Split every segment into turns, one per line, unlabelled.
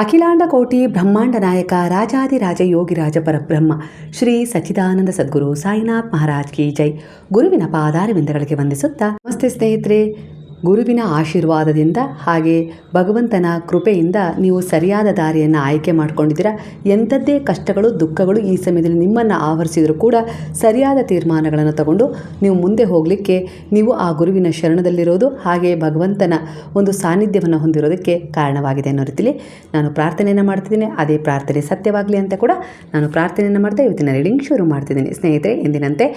ಅಖಿಲಾಂಡ ಕೋಟಿ ಬ್ರಹ್ಮಾಂಡ ನಾಯಕ ರಾಜಾದಿರಾಜ ಯೋಗಿರಾಜ ಪರಬ್ರಹ್ಮ ಶ್ರೀ ಸಚ್ಚಿದಾನಂದ ಸದ್ಗುರು ಸಾಯಿನಾಥ್ ಮಹಾರಾಜ್ ಕಿ ಜೈ. ಗುರುವಿನ ಪಾದಾರವಿಂದಗಳಿಗೆ ವಂದಿಸುತ್ತಾ, ನಮಸ್ತೆ ಸ್ನೇಹಿತರೆ. ಗುರುವಿನ ಆಶೀರ್ವಾದದಿಂದ ಹಾಗೆ ಭಗವಂತನ ಕೃಪೆಯಿಂದ ನೀವು ಸರಿಯಾದ ದಾರಿಯನ್ನು ಆಯ್ಕೆ ಮಾಡ್ಕೊಂಡಿದ್ದೀರಾ. ಎಂಥದ್ದೇ ಕಷ್ಟಗಳು ದುಃಖಗಳು ಈ ಸಮಯದಲ್ಲಿ ನಿಮ್ಮನ್ನು ಆವರಿಸಿದರೂ ಕೂಡ ಸರಿಯಾದ ತೀರ್ಮಾನಗಳನ್ನು ತಗೊಂಡು ನೀವು ಮುಂದೆ ಹೋಗಲಿಕ್ಕೆ ನೀವು ಆ ಗುರುವಿನ ಶರಣದಲ್ಲಿರೋದು ಹಾಗೆ ಭಗವಂತನ ಒಂದು ಸಾನ್ನಿಧ್ಯವನ್ನು ಹೊಂದಿರೋದಕ್ಕೆ ಕಾರಣವಾಗಿದೆ ಅನ್ನೋ ರೀತಿಯಲ್ಲಿ ನಾನು ಪ್ರಾರ್ಥನೆಯನ್ನು ಮಾಡ್ತಿದ್ದೀನಿ. ಅದೇ ಪ್ರಾರ್ಥನೆ ಸತ್ಯವಾಗಲಿ ಅಂತ ಕೂಡ ನಾನು ಪ್ರಾರ್ಥನೆಯನ್ನು ಮಾಡ್ತಾ ಇವತ್ತಿನ ರೀಡಿಂಗ್ ಶುರು ಮಾಡ್ತಿದ್ದೀನಿ. ಸ್ನೇಹಿತರೆ, ಎಂದಿನಂತೆ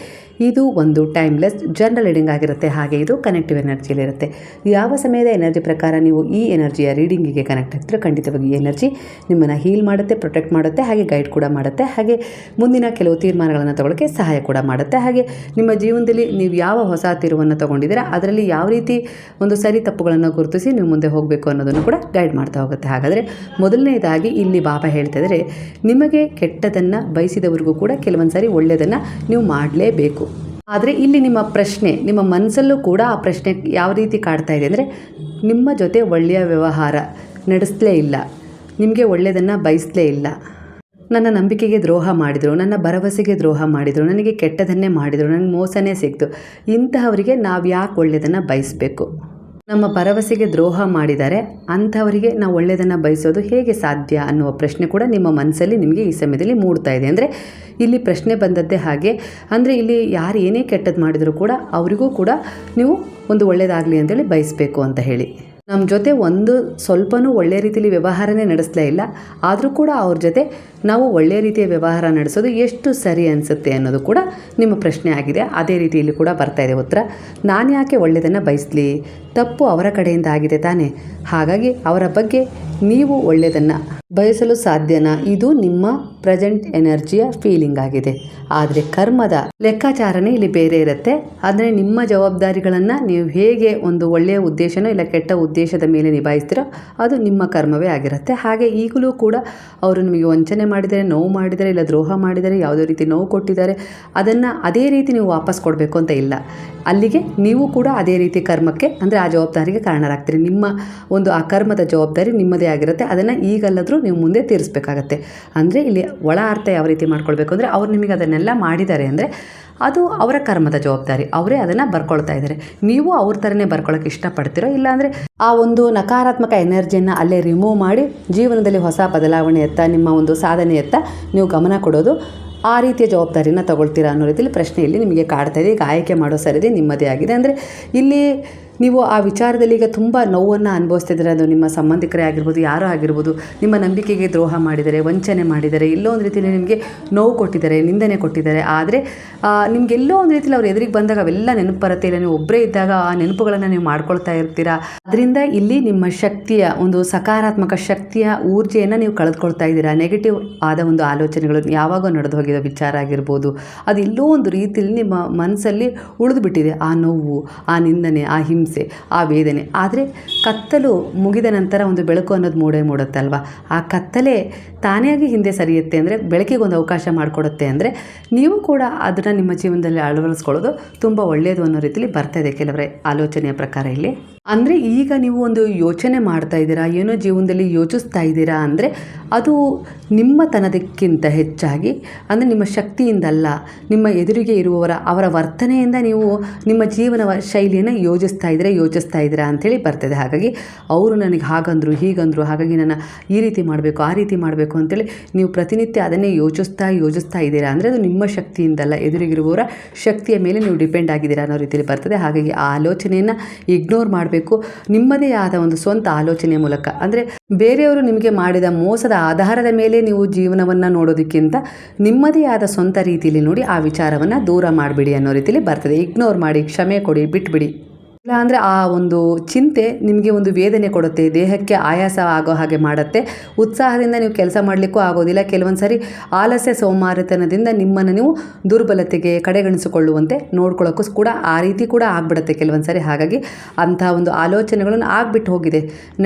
ಇದು ಒಂದು ಟೈಮ್ಲೆಸ್ ಜನರಲ್ ರೀಡಿಂಗ್ ಆಗಿರುತ್ತೆ. ಹಾಗೆ ಇದು ಕನೆಕ್ಟಿವ್ ಎನರ್ಜಿಯಲ್ಲಿರುತ್ತೆ. ಯಾವ ಸಮಯದ ಎನರ್ಜಿ ಪ್ರಕಾರ ನೀವು ಈ ಎನರ್ಜಿಯ ರೀಡಿಂಗಿಗೆ ಕನೆಕ್ಟ್ ಆಗ್ತೀರೋ ಖಂಡಿತವಾಗಿ ಈ ಎನರ್ಜಿ ನಿಮ್ಮನ್ನು ಹೀಲ್ ಮಾಡುತ್ತೆ, ಪ್ರೊಟೆಕ್ಟ್ ಮಾಡುತ್ತೆ, ಹಾಗೆ ಗೈಡ್ ಕೂಡ ಮಾಡುತ್ತೆ, ಹಾಗೆ ಮುಂದಿನ ಕೆಲವು ತೀರ್ಮಾನಗಳನ್ನು ತಗೊಳ್ಳೋಕ್ಕೆ ಸಹಾಯ ಕೂಡ ಮಾಡುತ್ತೆ. ಹಾಗೆ ನಿಮ್ಮ ಜೀವನದಲ್ಲಿ ನೀವು ಯಾವ ಹೊಸ ತೀರ್ವನ್ನು ತಗೊಂಡಿದ್ದೀರಾ ಅದರಲ್ಲಿ ಯಾವ ರೀತಿ ಒಂದು ಸರಿ ತಪ್ಪುಗಳನ್ನು ಗುರುತಿಸಿ ನೀವು ಮುಂದೆ ಹೋಗಬೇಕು ಅನ್ನೋದನ್ನು ಕೂಡ ಗೈಡ್ ಮಾಡ್ತಾ ಹೋಗುತ್ತೆ. ಹಾಗಾದರೆ ಮೊದಲನೇದಾಗಿ ಇಲ್ಲಿ ಬಾಬಾ ಹೇಳ್ತಾ ಇದ್ದಾರೆ, ನಿಮಗೆ ಕೆಟ್ಟದನ್ನು ಬಯಸಿದವರಿಗೂ ಕೂಡ ಕೆಲವೊಂದು ಸಾರಿ ಒಳ್ಳೆಯದನ್ನು ನೀವು ಮಾಡಲೇಬೇಕು. ಆದರೆ ಇಲ್ಲಿ ನಿಮ್ಮ ಪ್ರಶ್ನೆ, ನಿಮ್ಮ ಮನಸ್ಸಲ್ಲೂ ಕೂಡ ಆ ಪ್ರಶ್ನೆ ಯಾವ ರೀತಿ ಕಾಡ್ತಾ ಇದೆ ಅಂದರೆ, ನಿಮ್ಮ ಜೊತೆ ಒಳ್ಳೆಯ ವ್ಯವಹಾರ ನಡೆಸಲೇ ಇಲ್ಲ, ನಿಮಗೆ ಒಳ್ಳೆಯದನ್ನು ಬಯಸಲೇ ಇಲ್ಲ, ನನ್ನ ನಂಬಿಕೆಗೆ ದ್ರೋಹ ಮಾಡಿದರು, ನನ್ನ ಭರವಸೆಗೆ ದ್ರೋಹ ಮಾಡಿದರು, ನನಗೆ ಕೆಟ್ಟದನ್ನೇ ಮಾಡಿದರು, ನನಗೆ ಮೋಸನೇ ಸಿಕ್ತು, ಇಂತಹವರಿಗೆ ನಾವು ಯಾಕೆ ಒಳ್ಳೆಯದನ್ನು ಬಯಸಬೇಕು? ನಮ್ಮ ಭರವಸೆಗೆ ದ್ರೋಹ ಮಾಡಿದ್ದಾರೆ, ಅಂಥವರಿಗೆ ನಾವು ಒಳ್ಳೆಯದನ್ನು ಬಯಸೋದು ಹೇಗೆ ಸಾಧ್ಯ ಅನ್ನುವ ಪ್ರಶ್ನೆ ಕೂಡ ನಿಮ್ಮ ಮನಸ್ಸಲ್ಲಿ ನಿಮಗೆ ಈ ಸಮಯದಲ್ಲಿ ಮೂಡ್ತಾ ಇದೆ. ಅಂದರೆ ಇಲ್ಲಿ ಪ್ರಶ್ನೆ ಬಂದದ್ದೇ ಹಾಗೆ. ಅಂದರೆ ಇಲ್ಲಿ ಯಾರು ಏನೇ ಕೆಟ್ಟದ್ದು ಮಾಡಿದರೂ ಕೂಡ ಅವರಿಗೂ ಕೂಡ ನೀವು ಒಂದು ಒಳ್ಳೆಯದಾಗಲಿ ಅಂತೇಳಿ ಬಯಸಬೇಕು ಅಂತ ಹೇಳಿ. ನಮ್ಮ ಜೊತೆ ಒಂದು ಸ್ವಲ್ಪನೂ ಒಳ್ಳೆಯ ರೀತಿಯಲ್ಲಿ ವ್ಯವಹಾರನೇ ನಡೆಸಲೇ ಇಲ್ಲ, ಆದರೂ ಕೂಡ ಅವ್ರ ಜೊತೆ ನಾವು ಒಳ್ಳೆಯ ರೀತಿಯ ವ್ಯವಹಾರ ನಡೆಸೋದು ಎಷ್ಟು ಸರಿ ಅನಿಸುತ್ತೆ ಅನ್ನೋದು ಕೂಡ ನಿಮ್ಮ ಪ್ರಶ್ನೆ ಆಗಿದೆ. ಅದೇ ರೀತಿಯಲ್ಲಿ ಕೂಡ ಬರ್ತಾ ಇದೆ ಉತ್ತರ. ನಾನು ಯಾಕೆ ಒಳ್ಳೆಯದನ್ನು ಬಯಸಲಿ? ತಪ್ಪು ಅವರ ಕಡೆಯಿಂದ ಆಗಿದೆ ತಾನೇ, ಹಾಗಾಗಿ ಅವರ ಬಗ್ಗೆ ನೀವು ಒಳ್ಳೆಯದನ್ನು ಬಯಸಲು ಸಾಧ್ಯನಾ? ಇದು ನಿಮ್ಮ ಪ್ರೆಸೆಂಟ್ ಎನರ್ಜಿಯ ಫೀಲಿಂಗ್ ಆಗಿದೆ. ಆದರೆ ಕರ್ಮದ ಲೆಕ್ಕಾಚಾರನೇ ಇಲ್ಲಿ ಬೇರೆ ಇರುತ್ತೆ. ಅಂದರೆ ನಿಮ್ಮ ಜವಾಬ್ದಾರಿಗಳನ್ನು ನೀವು ಹೇಗೆ ಒಂದು ಒಳ್ಳೆಯ ಉದ್ದೇಶನೋ ಇಲ್ಲ ಕೆಟ್ಟ ಉದ್ದೇಶದ ಮೇಲೆ ನಿಭಾಯಿಸ್ತೀರೋ ಅದು ನಿಮ್ಮ ಕರ್ಮವೇ ಆಗಿರುತ್ತೆ. ಹಾಗೆ ಈಗಲೂ ಕೂಡ ಅವರು ನಿಮಗೆ ವಂಚನೆ ಮಾಡಿದರೆ, ನೋವು ಮಾಡಿದರೆ, ಇಲ್ಲ ದ್ರೋಹ ಮಾಡಿದರೆ, ಯಾವುದೇ ರೀತಿ ನೋವು ಕೊಟ್ಟಿದ್ದಾರೆ, ಅದನ್ನು ಅದೇ ರೀತಿ ನೀವು ವಾಪಸ್ ಕೊಡಬೇಕು ಅಂತ ಇಲ್ಲ. ಅಲ್ಲಿಗೆ ನೀವು ಕೂಡ ಅದೇ ರೀತಿ ಕರ್ಮಕ್ಕೆ ಅಂದರೆ ಆ ಜವಾಬ್ದಾರಿಗೆ ಕಾರಣರಾಗ್ತೀರಿ. ನಿಮ್ಮ ಒಂದು ಆ ಕರ್ಮದ ಜವಾಬ್ದಾರಿ ನಿಮ್ಮದೇ ಆಗಿರುತ್ತೆ. ಅದನ್ನು ಈಗಲ್ಲಾದರೂ ನೀವು ಮುಂದೆ ತೀರಿಸಬೇಕಾಗತ್ತೆ. ಅಂದರೆ ಇಲ್ಲಿ ಒಳ ಅರ್ಥ ಯಾವ ರೀತಿ ಮಾಡ್ಕೊಳ್ಬೇಕು ಅಂದರೆ, ಅವ್ರು ನಿಮಗೆ ಅದನ್ನೆಲ್ಲ ಮಾಡಿದ್ದಾರೆ ಅಂದರೆ ಅದು ಅವರ ಕರ್ಮದ ಜವಾಬ್ದಾರಿ, ಅವರೇ ಅದನ್ನು ಬರ್ಕೊಳ್ತಾ ಇದ್ದಾರೆ. ನೀವು ಅವ್ರ ಥರನೇ ಬರ್ಕೊಳ್ಳೋಕೆ ಇಷ್ಟಪಡ್ತೀರೋ, ಇಲ್ಲಾಂದರೆ ಆ ಒಂದು ನಕಾರಾತ್ಮಕ ಎನರ್ಜಿಯನ್ನು ಅಲ್ಲೇ ರಿಮೂವ್ ಮಾಡಿ ಜೀವನದಲ್ಲಿ ಹೊಸ ಬದಲಾವಣೆಯತ್ತ, ನಿಮ್ಮ ಒಂದು ಸಾಧನೆಯತ್ತ ನೀವು ಗಮನ ಕೊಡೋದು, ಆ ರೀತಿಯ ಜವಾಬ್ದಾರಿನ ತಗೊಳ್ತೀರಾ ಅನ್ನೋ ರೀತಿಯಲ್ಲಿ ಪ್ರಶ್ನೆಯಲ್ಲಿ ನಿಮಗೆ ಕಾಡ್ತಾ ಇದೆ. ಈಗ ಆಯ್ಕೆ ಮಾಡೋ ಸರಿದೆ ನಿಮ್ಮದೇ ಆಗಿದೆ. ಅಂದರೆ ಇಲ್ಲಿ ನೀವು ಆ ವಿಚಾರದಲ್ಲಿ ಈಗ ತುಂಬ ನೋವನ್ನು ಅನುಭವಿಸ್ತಿದ್ರೆ, ಅದು ನಿಮ್ಮ ಸಂಬಂಧಿಕರೇ ಆಗಿರ್ಬೋದು, ಯಾರೋ ಆಗಿರ್ಬೋದು, ನಿಮ್ಮ ನಂಬಿಕೆಗೆ ದ್ರೋಹ ಮಾಡಿದರೆ, ವಂಚನೆ ಮಾಡಿದರೆ, ಎಲ್ಲೋ ಒಂದು ರೀತಿಯಲ್ಲಿ ನಿಮಗೆ ನೋವು ಕೊಟ್ಟಿದ್ದಾರೆ, ನಿಂದನೆ ಕೊಟ್ಟಿದ್ದಾರೆ. ಆದರೆ ನಿಮಗೆಲ್ಲೋ ಒಂದು ರೀತಿಯಲ್ಲಿ ಅವ್ರು ಎದುರಿಗೆ ಬಂದಾಗ ಅವೆಲ್ಲ ನೆನಪು ಬರುತ್ತೆ. ಇಲ್ಲ ನೀವು ಒಬ್ಬರೇ ಇದ್ದಾಗ ಆ ನೆನಪುಗಳನ್ನು ನೀವು ಮಾಡ್ಕೊಳ್ತಾ ಇರ್ತೀರಾ. ಅದರಿಂದ ಇಲ್ಲಿ ನಿಮ್ಮ ಶಕ್ತಿಯ ಒಂದು ಸಕಾರಾತ್ಮಕ ಶಕ್ತಿಯ ಊರ್ಜೆಯನ್ನು ನೀವು ಕಳೆದುಕೊಳ್ತಾ ಇದ್ದೀರಾ. ನೆಗೆಟಿವ್ ಆದ ಒಂದು ಆಲೋಚನೆಗಳು, ಯಾವಾಗ ನಡೆದು ಹೋಗಿರೋ ವಿಚಾರ ಆಗಿರ್ಬೋದು, ಅದು ಎಲ್ಲೋ ಒಂದು ರೀತಿಯಲ್ಲಿ ನಿಮ್ಮ ಮನಸ್ಸಲ್ಲಿ ಉಳಿದು ಬಿಟ್ಟಿದೆ. ಆ ನೋವು, ಆ ನಿಂದನೆ, ಆ ಹಿಂಸೆ, ಆ ವೇದನೆ. ಆದರೆ ಕತ್ತಲು ಮುಗಿದ ನಂತರ ಒಂದು ಬೆಳಕು ಅನ್ನೋದು ಮೂಡುತ್ತೆ ಅಲ್ವಾ? ಆ ಕತ್ತಲೇ ತಾನೇ ಆಗಿ ಹಿಂದೆ ಸರಿಯುತ್ತೆ. ಅಂದರೆ ಬೆಳಕಿಗೆ ಒಂದು ಅವಕಾಶ ಮಾಡಿಕೊಡುತ್ತೆ. ಅಂದರೆ ನೀವು ಕೂಡ ಅದನ್ನು ನಿಮ್ಮ ಜೀವನದಲ್ಲಿ ಅಳವಡಿಸ್ಕೊಳ್ಳೋದು ತುಂಬ ಒಳ್ಳೆಯದು ಅನ್ನೋ ರೀತಿಯಲ್ಲಿ ಬರ್ತಾ ಇದೆ ಕೆಲವರ ಆಲೋಚನೆಯ ಪ್ರಕಾರ ಇಲ್ಲಿ. ಅಂದರೆ ಈಗ ನೀವು ಒಂದು ಯೋಚನೆ ಮಾಡ್ತಾ ಇದ್ದೀರಾ, ಏನೋ ಜೀವನದಲ್ಲಿ ಯೋಚಿಸ್ತಾ ಇದ್ದೀರಾ ಅಂದರೆ ಅದು ನಿಮ್ಮತನದಕ್ಕಿಂತ ಹೆಚ್ಚಾಗಿ, ಅಂದರೆ ನಿಮ್ಮ ಶಕ್ತಿಯಿಂದಲ್ಲ, ನಿಮ್ಮ ಎದುರಿಗೆ ಅವರ ವರ್ತನೆಯಿಂದ ನೀವು ನಿಮ್ಮ ಜೀವನ ಶೈಲಿಯನ್ನು ಯೋಚಿಸ್ತಾ ಇದ್ದೀರಾ ಅಂಥೇಳಿ ಬರ್ತದೆ. ಹಾಗಾಗಿ ಅವರು ನನಗೆ ಹಾಗಂದರು, ಹೀಗಂದರು, ಹಾಗಾಗಿ ನಾನು ಈ ರೀತಿ ಮಾಡಬೇಕು, ಆ ರೀತಿ ಮಾಡಬೇಕು ಅಂತೇಳಿ ನೀವು ಪ್ರತಿನಿತ್ಯ ಅದನ್ನೇ ಯೋಚಿಸ್ತಾ ಇದ್ದೀರಾ ಅಂದರೆ ಅದು ನಿಮ್ಮ ಶಕ್ತಿಯಿಂದಲ್ಲ, ಎದುರಿಗಿರುವವರ ಶಕ್ತಿಯ ಮೇಲೆ ನೀವು ಡಿಪೆಂಡ್ ಆಗಿದ್ದೀರಾ ಅನ್ನೋ ರೀತಿಯಲ್ಲಿ ಬರ್ತದೆ. ಹಾಗಾಗಿ ಆ ಆಲೋಚನೆಯನ್ನು ಇಗ್ನೋರ್ ಮಾಡಬೇಕು. ನಿಮ್ಮದೇ ಆದ ಒಂದು ಸ್ವಂತ ಆಲೋಚನೆಯ ಮೂಲಕ, ಅಂದರೆ ಬೇರೆಯವರು ನಿಮಗೆ ಮಾಡಿದ ಮೋಸದ ಆಧಾರದ ಮೇಲೆ ನೀವು ಜೀವನವನ್ನು ನೋಡೋದಕ್ಕಿಂತ ನಿಮ್ಮದೇ ಆದ ಸ್ವಂತ ರೀತಿಯಲ್ಲಿ ನೋಡಿ ಆ ವಿಚಾರವನ್ನು ದೂರ ಮಾಡಿಬಿಡಿ ಅನ್ನೋ ರೀತಿಯಲ್ಲಿ ಬರ್ತದೆ. ಇಗ್ನೋರ್ ಮಾಡಿ, ಕ್ಷಮೆ ಕೊಡಿ, ಬಿಟ್ಬಿಡಿ. ಇಲ್ಲ ಅಂದರೆ ಆ ಒಂದು ಚಿಂತೆ ನಿಮಗೆ ಒಂದು ವೇದನೆ ಕೊಡುತ್ತೆ, ದೇಹಕ್ಕೆ ಆಯಾಸ ಆಗೋ ಹಾಗೆ ಮಾಡುತ್ತೆ. ಉತ್ಸಾಹದಿಂದ ನೀವು ಕೆಲಸ ಮಾಡಲಿಕ್ಕೂ ಆಗೋದಿಲ್ಲ. ಕೆಲವೊಂದು ಸಾರಿ ಆಲಸ್ಯ ಸೋಮಾರಿತನದಿಂದ ನಿಮ್ಮನ್ನು ನೀವು ದುರ್ಬಲತೆಗೆ ಕಡೆಗಣಿಸಿಕೊಳ್ಳುವಂತೆ ನೋಡ್ಕೊಳ್ಳೋಕ್ಕೂ ಕೂಡ ಆ ರೀತಿ ಕೂಡ ಆಗಿಬಿಡುತ್ತೆ ಕೆಲವೊಂದು ಸಾರಿ. ಹಾಗಾಗಿ ಅಂಥ ಒಂದು ಆಲೋಚನೆಗಳನ್ನು ಆಗಿಬಿಟ್ಟು ಹೋಗಿದೆ.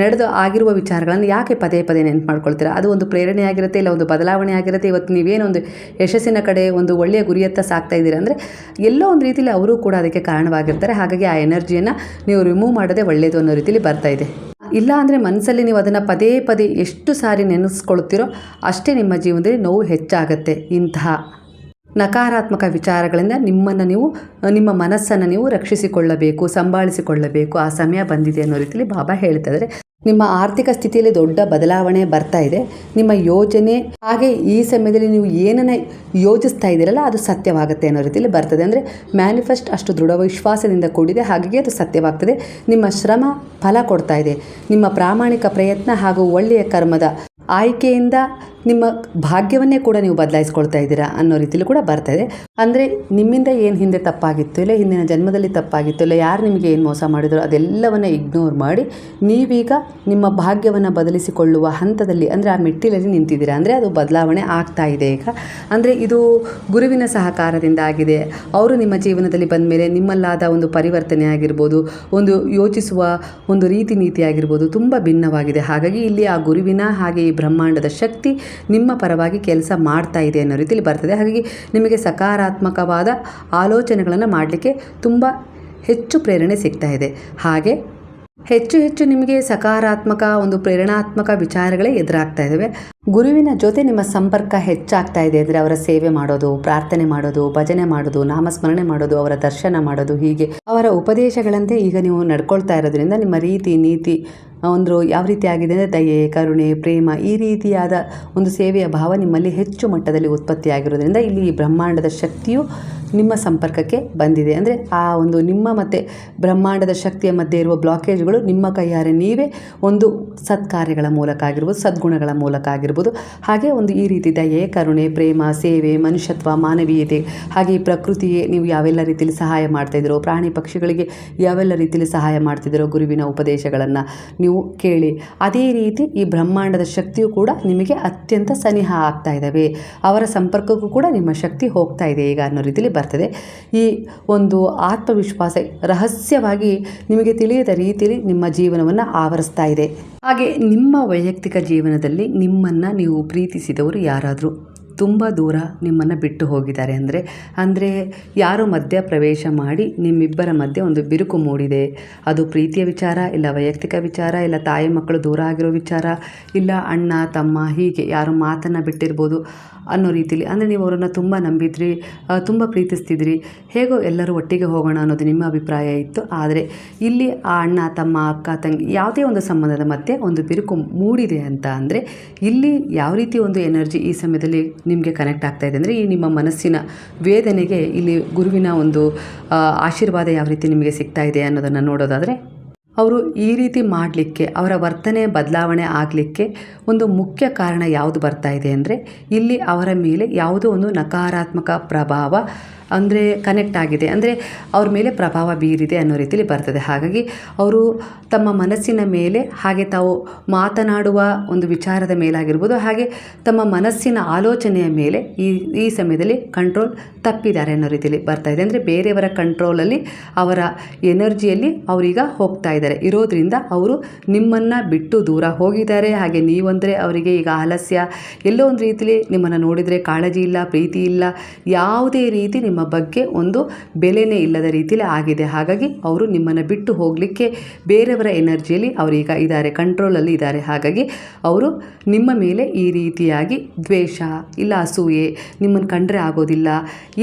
ಆಗಿರುವ ವಿಚಾರಗಳನ್ನು ಯಾಕೆ ಪದೇ ಪದೇ ನೆನಪು ಮಾಡ್ಕೊಳ್ತೀರಾ? ಅದು ಒಂದು ಪ್ರೇರಣೆ ಆಗಿರುತ್ತೆ, ಇಲ್ಲ ಒಂದು ಬದಲಾವಣೆ ಆಗಿರುತ್ತೆ. ಇವತ್ತು ನೀವೇನೊಂದು ಯಶಸ್ಸಿನ ಕಡೆ ಒಂದು ಒಳ್ಳೆಯ ಗುರಿಯತ್ತ ಸಾಗ್ತಾ ಇದ್ದೀರಾ ಅಂದರೆ ಎಲ್ಲೋ ಒಂದು ರೀತಿಯಲ್ಲಿ ಅವರು ಕೂಡ ಅದಕ್ಕೆ ಕಾರಣವಾಗಿರ್ತಾರೆ. ಹಾಗಾಗಿ ಆ ಎನರ್ಜಿಯನ್ನು ನೀವು ರಿಮೂವ್ ಮಾಡೋದೇ ಒಳ್ಳೆಯದು ಅನ್ನೋ ರೀತಿಯಲ್ಲಿ ಬರ್ತಾ ಇದೆ. ಇಲ್ಲ ಅಂದರೆ ಮನಸ್ಸಲ್ಲಿ ನೀವು ಅದನ್ನು ಪದೇ ಪದೇ ಎಷ್ಟು ಸಾರಿ ನೆನೆಸ್ಕೊಳ್ತೀರೋ ಅಷ್ಟೇ ನಿಮ್ಮ ಜೀವನದಲ್ಲಿ ನೋವು ಹೆಚ್ಚಾಗತ್ತೆ. ಇಂತಹ ನಕಾರಾತ್ಮಕ ವಿಚಾರಗಳಿಂದ ನಿಮ್ಮ ಮನಸ್ಸನ್ನು ನೀವು ರಕ್ಷಿಸಿಕೊಳ್ಳಬೇಕು, ಸಂಭಾಳಿಸಿಕೊಳ್ಳಬೇಕು. ಆ ಸಮಯ ಬಂದಿದೆ ಅನ್ನೋ ರೀತಿಯಲ್ಲಿ ಬಾಬಾ ಹೇಳ್ತಾ ಇದ್ದಾರೆ. ನಿಮ್ಮ ಆರ್ಥಿಕ ಸ್ಥಿತಿಯಲ್ಲಿ ದೊಡ್ಡ ಬದಲಾವಣೆ ಬರ್ತಾ ಇದೆ. ನಿಮ್ಮ ಯೋಜನೆ ಹಾಗೆ ಈ ಸಮಯದಲ್ಲಿ ನೀವು ಏನನ್ನ ಯೋಜಿಸ್ತಾ ಇದ್ದೀರಲ್ಲ ಅದು ಸತ್ಯವಾಗುತ್ತೆ ಅನ್ನೋ ರೀತಿಯಲ್ಲಿ ಬರ್ತದೆ. ಅಂದರೆ ಮ್ಯಾನಿಫೆಸ್ಟ್ ಅಷ್ಟು ದೃಢ ವಿಶ್ವಾಸದಿಂದ ಕೂಡಿದೆ, ಹಾಗಾಗಿ ಅದು ಸತ್ಯವಾಗ್ತದೆ. ನಿಮ್ಮ ಶ್ರಮ ಫಲ ಕೊಡ್ತಾ ಇದೆ. ನಿಮ್ಮ ಪ್ರಾಮಾಣಿಕ ಪ್ರಯತ್ನ ಹಾಗೂ ಒಳ್ಳೆಯ ಕರ್ಮದ ಆಯ್ಕೆಯಿಂದ ನಿಮ್ಮ ಭಾಗ್ಯವನ್ನೇ ಕೂಡ ನೀವು ಬದಲಾಯಿಸ್ಕೊಳ್ತಾ ಇದ್ದೀರಾ ಅನ್ನೋ ರೀತಿಯಲ್ಲಿ ಕೂಡ ಬರ್ತಾ ಇದೆ. ಅಂದರೆ ನಿಮ್ಮಿಂದ ಏನು ಹಿಂದೆ ತಪ್ಪಾಗಿತ್ತು, ಇಲ್ಲ ಹಿಂದಿನ ಜನ್ಮದಲ್ಲಿ ತಪ್ಪಾಗಿತ್ತು, ಇಲ್ಲ ಯಾರು ನಿಮಗೆ ಏನು ಮೋಸ ಮಾಡಿದ್ರು ಅದೆಲ್ಲವನ್ನು ಇಗ್ನೋರ್ ಮಾಡಿ ನೀವೀಗ ನಿಮ್ಮ ಭಾಗ್ಯವನ್ನು ಬದಲಿಸಿಕೊಳ್ಳುವ ಹಂತದಲ್ಲಿ, ಅಂದರೆ ಆ ಮೆಟ್ಟಿಲಲ್ಲಿ ನಿಂತಿದ್ದೀರಾ. ಅಂದರೆ ಅದು ಬದಲಾವಣೆ ಆಗ್ತಾ ಇದೆ ಈಗ. ಅಂದರೆ ಇದು ಗುರುವಿನ ಸಹಕಾರದಿಂದ ಆಗಿದೆ. ಅವರು ನಿಮ್ಮ ಜೀವನದಲ್ಲಿ ಬಂದ ಮೇಲೆ ನಿಮ್ಮಲ್ಲಾದ ಒಂದು ಪರಿವರ್ತನೆ ಆಗಿರ್ಬೋದು, ಒಂದು ಯೋಚಿಸುವ ಒಂದು ರೀತಿ ನೀತಿ ಆಗಿರ್ಬೋದು ತುಂಬ ಭಿನ್ನವಾಗಿದೆ. ಹಾಗಾಗಿ ಇಲ್ಲಿ ಆ ಗುರುವಿನ ಹಾಗೆ ಈ ಬ್ರಹ್ಮಾಂಡದ ಶಕ್ತಿ ನಿಮ್ಮ ಪರವಾಗಿ ಕೆಲಸ ಮಾಡ್ತಾ ಇದೆ ಅನ್ನೋ ರೀತಿಯಲ್ಲಿ ಬರ್ತದೆ. ಹಾಗಾಗಿ ನಿಮಗೆ ಸಕಾರಾತ್ಮಕವಾದ ಆಲೋಚನೆಗಳನ್ನು ಮಾಡಲಿಕ್ಕೆ ತುಂಬ ಹೆಚ್ಚು ಪ್ರೇರಣೆ ಸಿಗ್ತಾ ಇದೆ. ಹಾಗೆ ಹೆಚ್ಚು ನಿಮಗೆ ಸಕಾರಾತ್ಮಕ ಒಂದು ಪ್ರೇರಣಾತ್ಮಕ ವಿಚಾರಗಳೇ ಎದುರಾಗ್ತಾ ಇದ್ದಾವೆ. ಗುರುವಿನ ಜೊತೆ ನಿಮ್ಮ ಸಂಪರ್ಕ ಹೆಚ್ಚಾಗ್ತಾ ಇದೆ. ಅಂದರೆ ಅವರ ಸೇವೆ ಮಾಡೋದು, ಪ್ರಾರ್ಥನೆ ಮಾಡೋದು, ಭಜನೆ ಮಾಡೋದು, ನಾಮಸ್ಮರಣೆ ಮಾಡೋದು, ಅವರ ದರ್ಶನ ಮಾಡೋದು, ಹೀಗೆ ಅವರ ಉಪದೇಶಗಳಂತೆ ಈಗ ನೀವು ನಡ್ಕೊಳ್ತಾ ಇರೋದ್ರಿಂದ ನಿಮ್ಮ ರೀತಿ ನೀತಿ ಒಂದು ಯಾವ ರೀತಿ ಆಗಿದೆ ಅಂದರೆ ದಯೆ, ಕರುಣೆ, ಪ್ರೇಮ ಈ ರೀತಿಯಾದ ಒಂದು ಸೇವೆಯ ಭಾವ ನಿಮ್ಮಲ್ಲಿ ಹೆಚ್ಚು ಮಟ್ಟದಲ್ಲಿ ಉತ್ಪತ್ತಿಯಾಗಿರೋದ್ರಿಂದ ಇಲ್ಲಿ ಈ ಬ್ರಹ್ಮಾಂಡದ ಶಕ್ತಿಯು ನಿಮ್ಮ ಸಂಪರ್ಕಕ್ಕೆ ಬಂದಿದೆ. ಅಂದರೆ ಆ ಒಂದು ನಿಮ್ಮ ಮತ್ತು ಬ್ರಹ್ಮಾಂಡದ ಶಕ್ತಿಯ ಮಧ್ಯೆ ಇರುವ ಬ್ಲಾಕೇಜ್ಗಳು ನಿಮ್ಮ ಕೈಯಾರೆ ನೀವೇ ಒಂದು ಸತ್ಕಾರ್ಯಗಳ ಮೂಲಕ ಆಗಿರ್ಬೋದು, ಸದ್ಗುಣಗಳ ಮೂಲಕ ಆಗಿರ್ಬೋದು, ಹಾಗೆ ಒಂದು ಈ ರೀತಿ ದಯೆ, ಕರುಣೆ, ಪ್ರೇಮ, ಸೇವೆ, ಮನುಷ್ಯತ್ವ, ಮಾನವೀಯತೆ, ಹಾಗೆ ಈ ಪ್ರಕೃತಿಗೆ ನೀವು ಯಾವೆಲ್ಲ ರೀತಿಯಲ್ಲಿ ಸಹಾಯ ಮಾಡ್ತಾಯಿದ್ದೀರೋ, ಪ್ರಾಣಿ ಪಕ್ಷಿಗಳಿಗೆ ಯಾವೆಲ್ಲ ರೀತಿಯಲ್ಲಿ ಸಹಾಯ ಮಾಡ್ತಿದ್ದೀರೋ ಗುರುವಿನ ಉಪದೇಶಗಳನ್ನು ನೀವು ಕೇಳಿ, ಅದೇ ರೀತಿ ಈ ಬ್ರಹ್ಮಾಂಡದ ಶಕ್ತಿಯು ಕೂಡ ನಿಮಗೆ ಅತ್ಯಂತ ಸನಿಹ ಆಗ್ತಾ ಇದ್ದಾವೆ. ಅವರ ಸಂಪರ್ಕಕ್ಕೂ ಕೂಡ ನಿಮ್ಮ ಶಕ್ತಿ ಹೋಗ್ತಾ ಇದೆ ಈಗ ಅನ್ನೋ ರೀತಿಯಲ್ಲಿ ಬರ್ತದೆ. ಈ ಒಂದು ಆತ್ಮವಿಶ್ವಾಸ ರಹಸ್ಯವಾಗಿ ನಿಮಗೆ ತಿಳಿಯದ ರೀತಿಯಲ್ಲಿ ನಿಮ್ಮ ಜೀವನವನ್ನು ಆವರಿಸ್ತಾ ಇದೆ. ಹಾಗೆ ನಿಮ್ಮ ವೈಯಕ್ತಿಕ ಜೀವನದಲ್ಲಿ ನಿಮ್ಮನ್ನು ನೀವು ಪ್ರೀತಿಸಿದವರು ಯಾರಾದರೂ ತುಂಬ ದೂರ ನಿಮ್ಮನ್ನು ಬಿಟ್ಟು ಹೋಗಿದ್ದಾರೆ ಅಂದರೆ ಯಾರೋ ಮಧ್ಯ ಪ್ರವೇಶ ಮಾಡಿ ನಿಮ್ಮಿಬ್ಬರ ಮಧ್ಯೆ ಒಂದು ಬಿರುಕು ಮೂಡಿದೆ. ಅದು ಪ್ರೀತಿಯ ವಿಚಾರ, ಇಲ್ಲ ವೈಯಕ್ತಿಕ ವಿಚಾರ, ಇಲ್ಲ ತಾಯಿ ಮಕ್ಕಳು ದೂರ ಆಗಿರೋ ವಿಚಾರ, ಇಲ್ಲ ಅಣ್ಣ ತಮ್ಮ, ಹೀಗೆ ಯಾರೋ ಮಾತನ್ನು ಬಿಟ್ಟಿರ್ಬೋದು ಅನ್ನೋ ರೀತಿಲಿ. ಅಂದರೆ ನೀವು ಅವರನ್ನು ತುಂಬ ನಂಬಿದ್ರಿ, ತುಂಬ ಪ್ರೀತಿಸ್ತಿದ್ರಿ, ಹೇಗೋ ಎಲ್ಲರೂ ಒಟ್ಟಿಗೆ ಹೋಗೋಣ ಅನ್ನೋದು ನಿಮ್ಮ ಅಭಿಪ್ರಾಯ ಇತ್ತು. ಆದರೆ ಇಲ್ಲಿ ಆ ಅಣ್ಣ ತಮ್ಮ, ಅಕ್ಕ ತಂಗಿ ಯಾವುದೇ ಒಂದು ಸಂಬಂಧದ ಮಧ್ಯೆ ಒಂದು ಬಿರುಕು ಮೂಡಿದೆ ಅಂತ ಅಂದರೆ ಇಲ್ಲಿ ಯಾವ ರೀತಿ ಒಂದು ಎನರ್ಜಿ ಈ ಸಮಯದಲ್ಲಿ ನಿಮಗೆ ಕನೆಕ್ಟ್ ಆಗ್ತಾ ಇದೆ ಅಂದರೆ ಈ ನಿಮ್ಮ ಮನಸ್ಸಿನ ವೇದನೆಗೆ ಇಲ್ಲಿ ಗುರುವಿನ ಒಂದು ಆಶೀರ್ವಾದ ಯಾವ ರೀತಿ ನಿಮಗೆ ಸಿಗ್ತಾ ಇದೆ ಅನ್ನೋದನ್ನು ನೋಡೋದಾದರೆ, ಅವರು ಈ ರೀತಿ ಮಾಡಲಿಕ್ಕೆ, ಅವರ ವರ್ತನೆ ಬದಲಾವಣೆ ಆಗಲಿಕ್ಕೆ ಒಂದು ಮುಖ್ಯ ಕಾರಣ ಯಾವುದು ಬರ್ತಾ ಇದೆ ಅಂದರೆ ಇಲ್ಲಿ ಅವರ ಮೇಲೆ ಯಾವುದೋ ಒಂದು ನಕಾರಾತ್ಮಕ ಪ್ರಭಾವ ಅಂದರೆ ಕನೆಕ್ಟ್ ಆಗಿದೆ, ಅಂದರೆ ಅವ್ರ ಮೇಲೆ ಪ್ರಭಾವ ಬೀರಿದೆ ಅನ್ನೋ ರೀತಿಯಲ್ಲಿ ಬರ್ತದೆ. ಹಾಗಾಗಿ ಅವರು ತಮ್ಮ ಮನಸ್ಸಿನ ಮೇಲೆ, ಹಾಗೆ ತಾವು ಮಾತನಾಡುವ ಒಂದು ವಿಚಾರದ ಮೇಲಾಗಿರ್ಬೋದು, ಹಾಗೆ ತಮ್ಮ ಮನಸ್ಸಿನ ಆಲೋಚನೆಯ ಮೇಲೆ ಈ ಸಮಯದಲ್ಲಿ ಕಂಟ್ರೋಲ್ ತಪ್ಪಿದ್ದಾರೆ ಅನ್ನೋ ರೀತಿಯಲ್ಲಿ ಬರ್ತಾ ಇದೆ. ಅಂದರೆ ಬೇರೆಯವರ ಕಂಟ್ರೋಲಲ್ಲಿ, ಅವರ ಎನರ್ಜಿಯಲ್ಲಿ ಅವರೀಗ ಹೋಗ್ತಾ ಇದ್ದಾರೆ. ಇರೋದ್ರಿಂದ ಅವರು ನಿಮ್ಮನ್ನು ಬಿಟ್ಟು ದೂರ ಹೋಗಿದ್ದಾರೆ. ಹಾಗೆ ನೀವಂದರೆ ಅವರಿಗೆ ಈಗ ಆಲಸ್ಯ, ಎಲ್ಲೋ ಒಂದು ರೀತಿಯಲ್ಲಿ ನಿಮ್ಮನ್ನು ನೋಡಿದರೆ ಕಾಳಜಿ ಇಲ್ಲ, ಪ್ರೀತಿ ಇಲ್ಲ, ಯಾವುದೇ ರೀತಿ ನಿಮ್ಮ ಬಗ್ಗೆ ಒಂದು ಬೆಲೆನೇ ಇಲ್ಲದ ರೀತಿಯಲ್ಲಿ ಆಗಿದೆ. ಹಾಗಾಗಿ ಅವರು ನಿಮ್ಮನ್ನು ಬಿಟ್ಟು ಹೋಗಲಿಕ್ಕೆ ಬೇರೆಯವರ ಎನರ್ಜಿಯಲ್ಲಿ ಅವರೀಗ ಇದ್ದಾರೆ, ಕಂಟ್ರೋಲಲ್ಲಿ ಇದ್ದಾರೆ. ಹಾಗಾಗಿ ಅವರು ನಿಮ್ಮ ಮೇಲೆ ಈ ರೀತಿಯಾಗಿ ದ್ವೇಷ, ಇಲ್ಲ ಅಸೂಯೆ, ನಿಮ್ಮನ್ನು ಕಂಡ್ರೆ ಆಗೋದಿಲ್ಲ,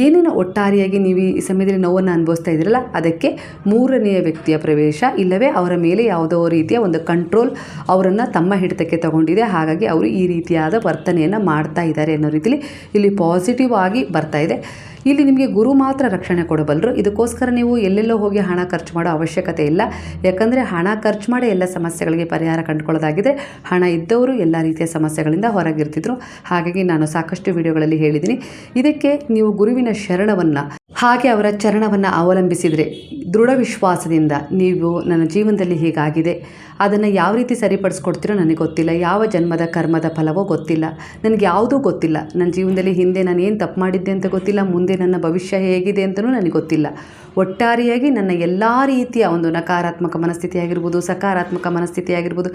ಏನೇನೋ ಒಟ್ಟಾರೆಯಾಗಿ ನೀವು ಈ ಸಮಯದಲ್ಲಿ ನೋವನ್ನು ಅನುಭವಿಸ್ತಾ ಇದ್ದೀರಲ್ಲ, ಅದಕ್ಕೆ ಮೂರನೆಯ ವ್ಯಕ್ತಿಯ ಪ್ರವೇಶ, ಇಲ್ಲವೇ ಅವರ ಮೇಲೆ ಯಾವುದೋ ರೀತಿಯ ಒಂದು ಕಂಟ್ರೋಲ್ ಅವರನ್ನು ತಮ್ಮ ಹಿಡಿತಕ್ಕೆ ತಗೊಂಡಿದೆ. ಹಾಗಾಗಿ ಅವರು ಈ ರೀತಿಯಾದ ವರ್ತನೆಯನ್ನು ಮಾಡ್ತಾ ಇದ್ದಾರೆ ಅನ್ನೋ ರೀತಿಯಲ್ಲಿ ಇಲ್ಲಿ ಪಾಸಿಟಿವ್ ಆಗಿ ಬರ್ತಾ ಇದೆ. ಇಲ್ಲಿ ನಿಮಗೆ ಗುರು ಮಾತ್ರ ರಕ್ಷಣೆ ಕೊಡಬಲ್ಲರು. ಇದಕ್ಕೋಸ್ಕರ ನೀವು ಎಲ್ಲೆಲ್ಲೋ ಹೋಗಿ ಹಣ ಖರ್ಚು ಮಾಡೋ ಅವಶ್ಯಕತೆ ಇಲ್ಲ. ಯಾಕಂದರೆ ಹಣ ಖರ್ಚು ಮಾಡಿ ಎಲ್ಲ ಸಮಸ್ಯೆಗಳಿಗೆ ಪರಿಹಾರ ಕಂಡುಕೊಳ್ಳೋದಾಗಿದ್ದರೆ ಹಣ ಇದ್ದವರು ಎಲ್ಲ ರೀತಿಯ ಸಮಸ್ಯೆಗಳಿಂದ ಹೊರಗಿರ್ತಿದ್ರು. ಹಾಗಾಗಿ ನಾನು ಸಾಕಷ್ಟು ವಿಡಿಯೋಗಳಲ್ಲಿ ಹೇಳಿದ್ದೀನಿ, ಇದಕ್ಕೆ ನೀವು ಗುರುವಿನ ಶರಣವನ್ನು ಹಾಗೆ ಅವರ ಚರಣವನ್ನು ಅವಲಂಬಿಸಿದರೆ ದೃಢ ವಿಶ್ವಾಸದಿಂದ ನೀವು ನನ್ನ ಜೀವನದಲ್ಲಿ ಹೀಗಾಗಿದೆ, ಅದನ್ನು ಯಾವ ರೀತಿ ಸರಿಪಡಿಸ್ಕೊಡ್ತೀರೋ ನನಗೆ ಗೊತ್ತಿಲ್ಲ, ಯಾವ ಜನ್ಮದ ಕರ್ಮದ ಫಲವೋ ಗೊತ್ತಿಲ್ಲ, ನನಗೆ ಯಾವುದೂ ಗೊತ್ತಿಲ್ಲ, ನನ್ನ ಜೀವನದಲ್ಲಿ ಹಿಂದೆ ನಾನು ಏನು ತಪ್ಪು ಮಾಡಿದ್ದೆ ಅಂತ ಗೊತ್ತಿಲ್ಲ, ಮುಂದೆ ನನ್ನ ಭವಿಷ್ಯ ಹೇಗಿದೆ ಅಂತಲೂ ನನಗೆ ಗೊತ್ತಿಲ್ಲ. ಒಟ್ಟಾರೆಯಾಗಿ ನನ್ನ ಎಲ್ಲ ರೀತಿಯ ಒಂದು ನಕಾರಾತ್ಮಕ ಮನಸ್ಥಿತಿ ಆಗಿರ್ಬೋದು, ಸಕಾರಾತ್ಮಕ ಮನಸ್ಥಿತಿ ಆಗಿರ್ಬೋದು,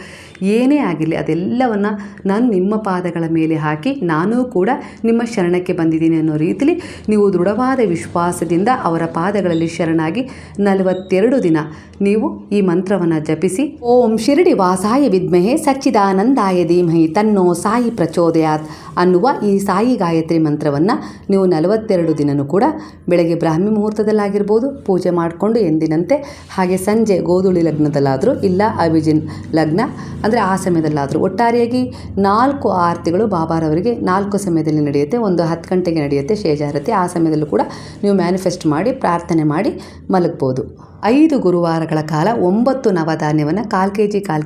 ಏನೇ ಆಗಿರಲಿ ಅದೆಲ್ಲವನ್ನು ನಾನು ನಿಮ್ಮ ಪಾದಗಳ ಮೇಲೆ ಹಾಕಿ ನಾನೂ ಕೂಡ ನಿಮ್ಮ ಶರಣಕ್ಕೆ ಬಂದಿದ್ದೀನಿ ಅನ್ನೋ ರೀತಿಯಲ್ಲಿ ನೀವು ದೃಢವಾದ ವಿಶ್ವಾಸದಿಂದ ಅವರ ಪಾದಗಳಲ್ಲಿ ಶರಣಾಗಿ 42 ದಿನ ನೀವು ಈ ಮಂತ್ರವನ್ನು ಜಪಿಸಿ, ಓಂ ಶಿರಡಿ ವಾಸಾಯ ವಿದ್ಮಹೆ ಸಚ್ಚಿದಾನಂದಾಯ ಧೀಮಹಿ ತನ್ನೋ ಸಾಯಿ ಪ್ರಚೋದಯಾತ್ ಅನ್ನುವ ಈ ಸಾಯಿ ಗಾಯತ್ರಿ ಮಂತ್ರವನ್ನು ನೀವು 42 ದಿನವೂ ಕೂಡ ಬೆಳಗ್ಗೆ ಬ್ರಾಹ್ಮಿ ಮುಹೂರ್ತದಲ್ಲಾಗಿರ್ಬೋದು ಪೂಜೆ ಮಾಡಿಕೊಂಡು ಎಂದಿನಂತೆ, ಹಾಗೆ ಸಂಜೆ ಗೋಧೂಳಿ ಲಗ್ನದಲ್ಲಾದರೂ ಇಲ್ಲ ಅಭಿಜಿನ್ ಲಗ್ನ ಅಂದರೆ ಆ ಸಮಯದಲ್ಲಾದರೂ, ಒಟ್ಟಾರೆಯಾಗಿ 4 ಆರತಿಗಳು ಬಾಬಾರವರಿಗೆ 4 ಸಮಯದಲ್ಲಿ ನಡೆಯುತ್ತೆ. ಒಂದು 10 ಗಂಟೆಗೆ ನಡೆಯುತ್ತೆ ಶೇಜಾರತಿ. ಆ ಸಮಯದಲ್ಲೂ ಕೂಡ ನೀವು ಮ್ಯಾನಿಫೆಸ್ಟ್ ಮಾಡಿ ಪ್ರಾರ್ಥನೆ ಮಾಡಿ ಮಲಗ್ಬೋದು. 5 ಗುರುವಾರಗಳ ಕಾಲ 9 ನವಧಾನ್ಯವನ್ನು ಕಾಲು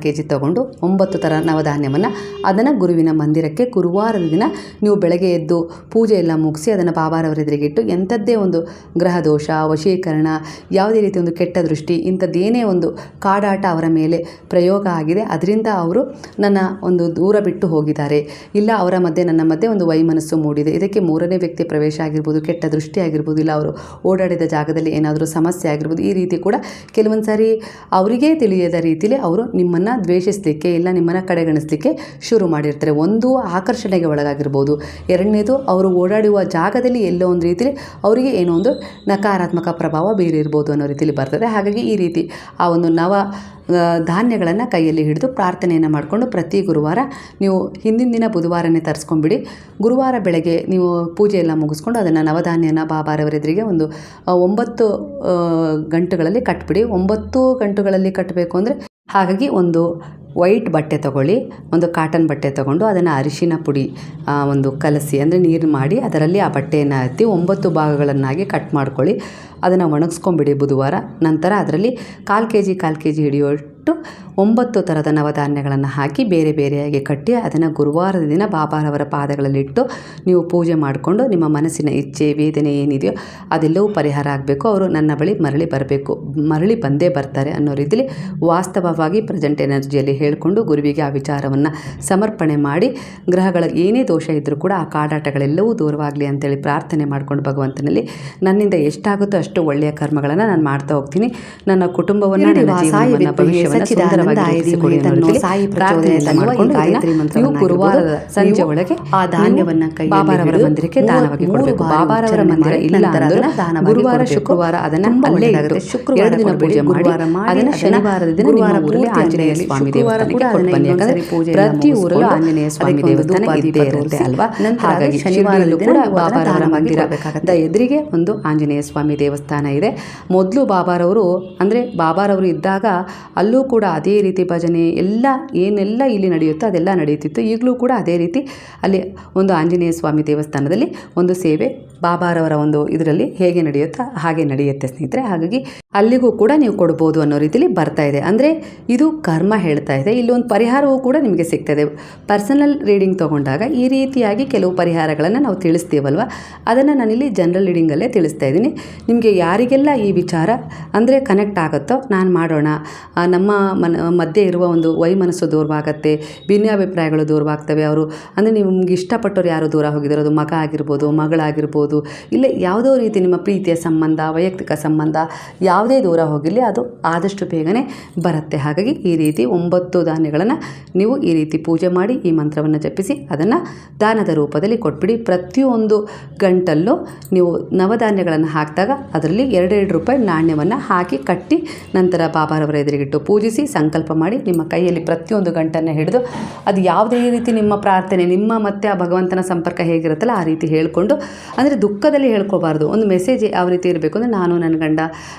ಕೆ ಜಿ ತೊಗೊಂಡು 9 ಥರ ನವಧಾನ್ಯವನ್ನು ಅದನ್ನು ಗುರುವಿನ ಮಂದಿರಕ್ಕೆ ಗುರುವಾರದ ದಿನ ನೀವು ಬೆಳಗ್ಗೆ ಎದ್ದು ಪೂಜೆ ಎಲ್ಲ ಮುಗಿಸಿ ಅದನ್ನು ಬಾಬಾರವರ ಎದುರಿಗಿಟ್ಟು, ಎಂಥದ್ದೇ ಒಂದು ಗ್ರಹ ದೋಷ, ವಶೀಕರಣ, ಯಾವುದೇ ರೀತಿ ಒಂದು ಕೆಟ್ಟ ದೃಷ್ಟಿ, ಇಂಥದ್ದೇನೇ ಒಂದು ಕಾಡಾಟ ಅವರ ಮೇಲೆ ಪ್ರಯೋಗ ಆಗಿದೆ, ಅದರಿಂದ ಅವರು ನನ್ನ ಒಂದು ದೂರ ಬಿಟ್ಟು ಹೋಗಿದ್ದಾರೆ, ಇಲ್ಲ ಅವರ ಮಧ್ಯೆ ನನ್ನ ಮಧ್ಯೆ ಒಂದು ವೈಮನಸ್ಸು ಮೂಡಿದೆ, ಇದಕ್ಕೆ 3ನೇ ವ್ಯಕ್ತಿ ಪ್ರವೇಶ ಆಗಿರ್ಬೋದು, ಕೆಟ್ಟ ದೃಷ್ಟಿ ಆಗಿರ್ಬೋದು, ಇಲ್ಲ ಅವರು ಓಡಾಡಿದ ಜಾಗದಲ್ಲಿ ಏನಾದರೂ ಸಮಸ್ಯೆ ಆಗಿರ್ಬೋದು, ಈ ರೀತಿ ಕೂಡ ಕೆಲವೊಂದು ಸಾರಿ ಅವರಿಗೇ ತಿಳಿಯದ ರೀತಿಯಲ್ಲಿ ಅವರು ನಿಮ್ಮನ್ನು ದ್ವೇಷಿಸಲಿಕ್ಕೆ ಇಲ್ಲ ನಿಮ್ಮನ್ನು ಕಡೆಗಣಿಸಲಿಕ್ಕೆ ಶುರು ಮಾಡಿರ್ತಾರೆ. ಒಂದು ಆಕರ್ಷಣೆಗೆ ಒಳಗಾಗಿರ್ಬೋದು, ಎರಡನೇದು ಅವರು ಓಡಾಡುವ ಜಾಗದಲ್ಲಿ ಎಲ್ಲೋ ಒಂದು ರೀತಿಯಲ್ಲಿ ಅವರಿಗೆ ಏನೋ ಒಂದು ನಕಾರಾತ್ಮಕ ಪ್ರಭಾವ ಬೀರಿರ್ಬೋದು ಅನ್ನೋ ರೀತಿಯಲ್ಲಿ ಬರ್ತದೆ. ಹಾಗಾಗಿ ಈ ರೀತಿ ಆ ಒಂದು ಧಾನ್ಯಗಳನ್ನು ಕೈಯಲ್ಲಿ ಹಿಡಿದು ಪ್ರಾರ್ಥನೆಯನ್ನು ಮಾಡಿಕೊಂಡು ಪ್ರತಿ ಗುರುವಾರ ನೀವು ಹಿಂದಿನ ದಿನ ಬುಧವಾರನೇ ತರಿಸ್ಕೊಂಡ್ಬಿಡಿ. ಗುರುವಾರ ಬೆಳಗ್ಗೆ ನೀವು ಪೂಜೆ ಎಲ್ಲ ಮುಗಿಸ್ಕೊಂಡು ಅದನ್ನು ನವಧಾನ್ಯನ ಬಾಬಾರವರ ಎದುರಿಗೆ ಒಂದು 9 ಗಂಟುಗಳಲ್ಲಿ ಕಟ್ಬಿಡಿ. 9 ಗಂಟುಗಳಲ್ಲಿ ಕಟ್ಟಬೇಕು ಅಂದರೆ, ಹಾಗಾಗಿ ಒಂದು ವೈಟ್ ಬಟ್ಟೆ ತೊಗೊಳ್ಳಿ, ಒಂದು ಕಾಟನ್ ಬಟ್ಟೆ ತೊಗೊಂಡು ಅದನ್ನು ಅರಿಶಿನ ಪುಡಿ ಒಂದು ಕಲಸಿ ಅಂದರೆ ನೀರು ಮಾಡಿ ಅದರಲ್ಲಿ ಆ ಬಟ್ಟೆಯನ್ನು ಹತ್ತಿ 9 ಭಾಗಗಳನ್ನಾಗಿ ಕಟ್ ಮಾಡ್ಕೊಳ್ಳಿ. ಅದನ್ನು ಒಣಗಿಸ್ಕೊಂಬಿಡಿ ಬುಧವಾರ. ನಂತರ ಅದರಲ್ಲಿ ಕಾಲು ಕೆ ಜಿ ಹಿಡಿಯೋಷ್ಟು 9 ಥರದ ನವಧಾನ್ಯಗಳನ್ನು ಹಾಕಿ ಬೇರೆ ಬೇರೆಯಾಗಿ ಕಟ್ಟಿ ಅದನ್ನು ಗುರುವಾರದ ದಿನ ಬಾಬಾರವರ ಪಾದಗಳಲ್ಲಿಟ್ಟು ನೀವು ಪೂಜೆ ಮಾಡಿಕೊಂಡು ನಿಮ್ಮ ಮನಸ್ಸಿನ ಇಚ್ಛೆ ವೇದನೆ ಏನಿದೆಯೋ ಅದೆಲ್ಲವೂ ಪರಿಹಾರ ಆಗಬೇಕು. ಅವರು ನನ್ನ ಬಳಿ ಮರಳಿ ಬಂದೇ ಬರ್ತಾರೆ ಅನ್ನೋ ರೀತಿಯಲ್ಲಿ ವಾಸ್ತವವಾಗಿ ಪ್ರೆಸೆಂಟ್ ಎನರ್ಜಿಯಲ್ಲಿ ಹೇಳಿಕೊಂಡು ಗುರುವಿಗೆ ಆ ವಿಚಾರವನ್ನು ಸಮರ್ಪಣೆ ಮಾಡಿ, ಗ್ರಹಗಳ ಏನೇ ದೋಷ ಇದ್ದರೂ ಕೂಡ ಆ ಕಾಡಾಟಗಳೆಲ್ಲವೂ ದೂರವಾಗಲಿ ಅಂತೇಳಿ ಪ್ರಾರ್ಥನೆ ಮಾಡಿಕೊಂಡು ಭಗವಂತನಲ್ಲಿ ನನ್ನಿಂದ ಎಷ್ಟಾಗುತ್ತೋ ಅಷ್ಟು ಒಳ್ಳೆಯ ಕರ್ಮಗಳನ್ನು ನಾನು ಮಾಡ್ತಾ ಹೋಗ್ತೀನಿ. ನನ್ನ ಕುಟುಂಬವನ್ನು, ನನ್ನ ಜೀವನವನ್ನು, ಭವಿಷ್ಯವನ್ನು ಗುರುವಾರದ ಸಂಜೆ ಒಳಗೆ ಆ ಧಾನ್ಯವನ್ನು ಬಾಬಾರವರ ಮಂದಿರಕ್ಕೆ ದಾನವಾಗಿ ಕೊಡಬೇಕು. ಬಾಬಾರವರ ಮಂದಿರ ಇಲ್ಲ ಅಂದ್ರೆ ಗುರುವಾರ ಶುಕ್ರವಾರ ಅದನ್ನು ಅಲ್ಲೇ ಇಟ್ಟು 2 ದಿನ ಪೂಜೆ ಮಾಡಿ ಅದನ್ನು ಶನಿವಾರದ ದಿನ ಊರಲ್ಲಿ ಆಂಜನೇಯ ಸ್ವಾಮಿ ದೇವಸ್ಥಾನಕ್ಕೆ ಕೊಟ್ಟು ಬನ್ನಿ. ಯಾಕಂದ್ರೆ ಪ್ರತಿ ಊರಲ್ಲೂ ಆಂಜನೇಯ ಸ್ವಾಮಿ ದೇವಸ್ಥಾನ ಇದ್ದೇ ಇರುತ್ತೆ ಅಲ್ವಾ. ಹಾಗಾಗಿ ಶನಿವಾರಲ್ಲೂ ಕೂಡ ಬಾಬಾರವರ ಮಂದಿರದ ಎದುರಿಗೆ ಒಂದು ಆಂಜನೇಯ ಸ್ವಾಮಿ ದೇವಸ್ಥಾನ ಇದೆ. ಮೊದಲು ಬಾಬಾರವರು ಇದ್ದಾಗ ಅಲ್ಲೂ ಕೂಡ ಅದೇ ರೀತಿ ಭಜನೆ ಏನೆಲ್ಲ ಇಲ್ಲಿ ನಡೆಯುತ್ತೋ ಅದೆಲ್ಲ ನಡೆಯುತ್ತಿತ್ತು. ಈಗಲೂ ಕೂಡ ಅದೇ ರೀತಿ ಅಲ್ಲಿ ಒಂದು ಆಂಜನೇಯ ಸ್ವಾಮಿ ದೇವಸ್ಥಾನದಲ್ಲಿ ಒಂದು ಸೇವೆ ಬಾಬಾರವರ ಒಂದು ಇದರಲ್ಲಿ ಹೇಗೆ ನಡೆಯುತ್ತೋ ಹಾಗೆ ನಡೆಯುತ್ತೆ ಸ್ನೇಹಿತರೆ. ಹಾಗಾಗಿ ಅಲ್ಲಿಗೂ ಕೂಡ ನೀವು ಕೊಡ್ಬೋದು ಅನ್ನೋ ರೀತಿಯಲ್ಲಿ ಬರ್ತಾ ಇದೆ. ಅಂದರೆ ಇದು ಕರ್ಮ ಹೇಳ್ತಾ ಇದೆ. ಇಲ್ಲೊಂದು ಪರಿಹಾರವೂ ಕೂಡ ನಿಮಗೆ ಸಿಗ್ತದೆ. ಪರ್ಸನಲ್ ರೀಡಿಂಗ್ ತೊಗೊಂಡಾಗ ಈ ರೀತಿಯಾಗಿ ಕೆಲವು ಪರಿಹಾರಗಳನ್ನು ನಾವು ತಿಳಿಸ್ತೀವಲ್ವ, ಅದನ್ನು ನಾನಿಲ್ಲಿ ಜನರಲ್ ರೀಡಿಂಗಲ್ಲೇ ತಿಳಿಸ್ತಾ ಇದ್ದೀನಿ. ನಿಮಗೆ ಯಾರಿಗೆಲ್ಲ ಈ ವಿಚಾರ ಅಂದರೆ ಕನೆಕ್ಟ್ ಆಗುತ್ತೋ ನಾನು ಮಾಡೋಣ, ನಮ್ಮ ಮಧ್ಯೆ ಇರುವ ಒಂದು ವೈಮನಸ್ಸು ದೂರವಾಗತ್ತೆ, ಭಿನ್ನಾಭಿಪ್ರಾಯಗಳು ದೂರವಾಗ್ತವೆ, ಅವರು ಅಂದರೆ ನಿಮ್ಗೆ ಇಷ್ಟಪಟ್ಟವ್ರು ಯಾರು ದೂರ ಹೋಗಿದ್ದಾರೆ, ಅದು ಮಗ ಆಗಿರ್ಬೋದು, ಮಗಳಾಗಿರ್ಬೋದು, ಇಲ್ಲ ಯಾವುದೋ ರೀತಿ ನಿಮ್ಮ ಪ್ರೀತಿಯ ಸಂಬಂಧ, ವೈಯಕ್ತಿಕ ಸಂಬಂಧ ಯಾವುದೇ ದೂರ ಹೋಗಿರಲಿ ಅದು ಆದಷ್ಟು ಬೇಗನೆ ಬರುತ್ತೆ. ಹಾಗಾಗಿ ಈ ರೀತಿ 9 ಧಾನ್ಯಗಳನ್ನು ನೀವು ಈ ರೀತಿ ಪೂಜೆ ಮಾಡಿ ಈ ಮಂತ್ರವನ್ನು ಜಪಿಸಿ ಅದನ್ನು ದಾನದ ರೂಪದಲ್ಲಿ ಕೊಟ್ಬಿಡಿ. ಪ್ರತಿಯೊಂದು ಗಂಟಲ್ಲೂ ನೀವು ನವಧಾನ್ಯಗಳನ್ನು ಹಾಕಿದಾಗ ಅದರಲ್ಲಿ 2 ರೂಪಾಯಿ ನಾಣ್ಯವನ್ನು ಹಾಕಿ ಕಟ್ಟಿ ನಂತರ ಬಾಬಾರವರ ಎದುರಿಗಿಟ್ಟು ಪೂಜಿಸಿ ಸಂಕಲ್ಪ ಮಾಡಿ ನಿಮ್ಮ ಕೈಯಲ್ಲಿ ಪ್ರತಿಯೊಂದು ಗಂಟನ್ನು ಹಿಡಿದು ಅದು ಯಾವುದೇ ರೀತಿ ನಿಮ್ಮ ಪ್ರಾರ್ಥನೆ ನಿಮ್ಮ ಮತ್ತು ಆ ಭಗವಂತನ ಸಂಪರ್ಕ ಹೇಗಿರುತ್ತಲ್ಲ ಆ ರೀತಿ ಹೇಳಿಕೊಂಡು, ಅಂದರೆ ದುಃಖದಲ್ಲಿ ಹೇಳ್ಕೋಬಾರ್ದು, ಒಂದು ಮೆಸೇಜ್ ಯಾವ ರೀತಿ ಇರಬೇಕು ಅಂದರೆ ನಾನು ನನ್ನ ಗಂಡ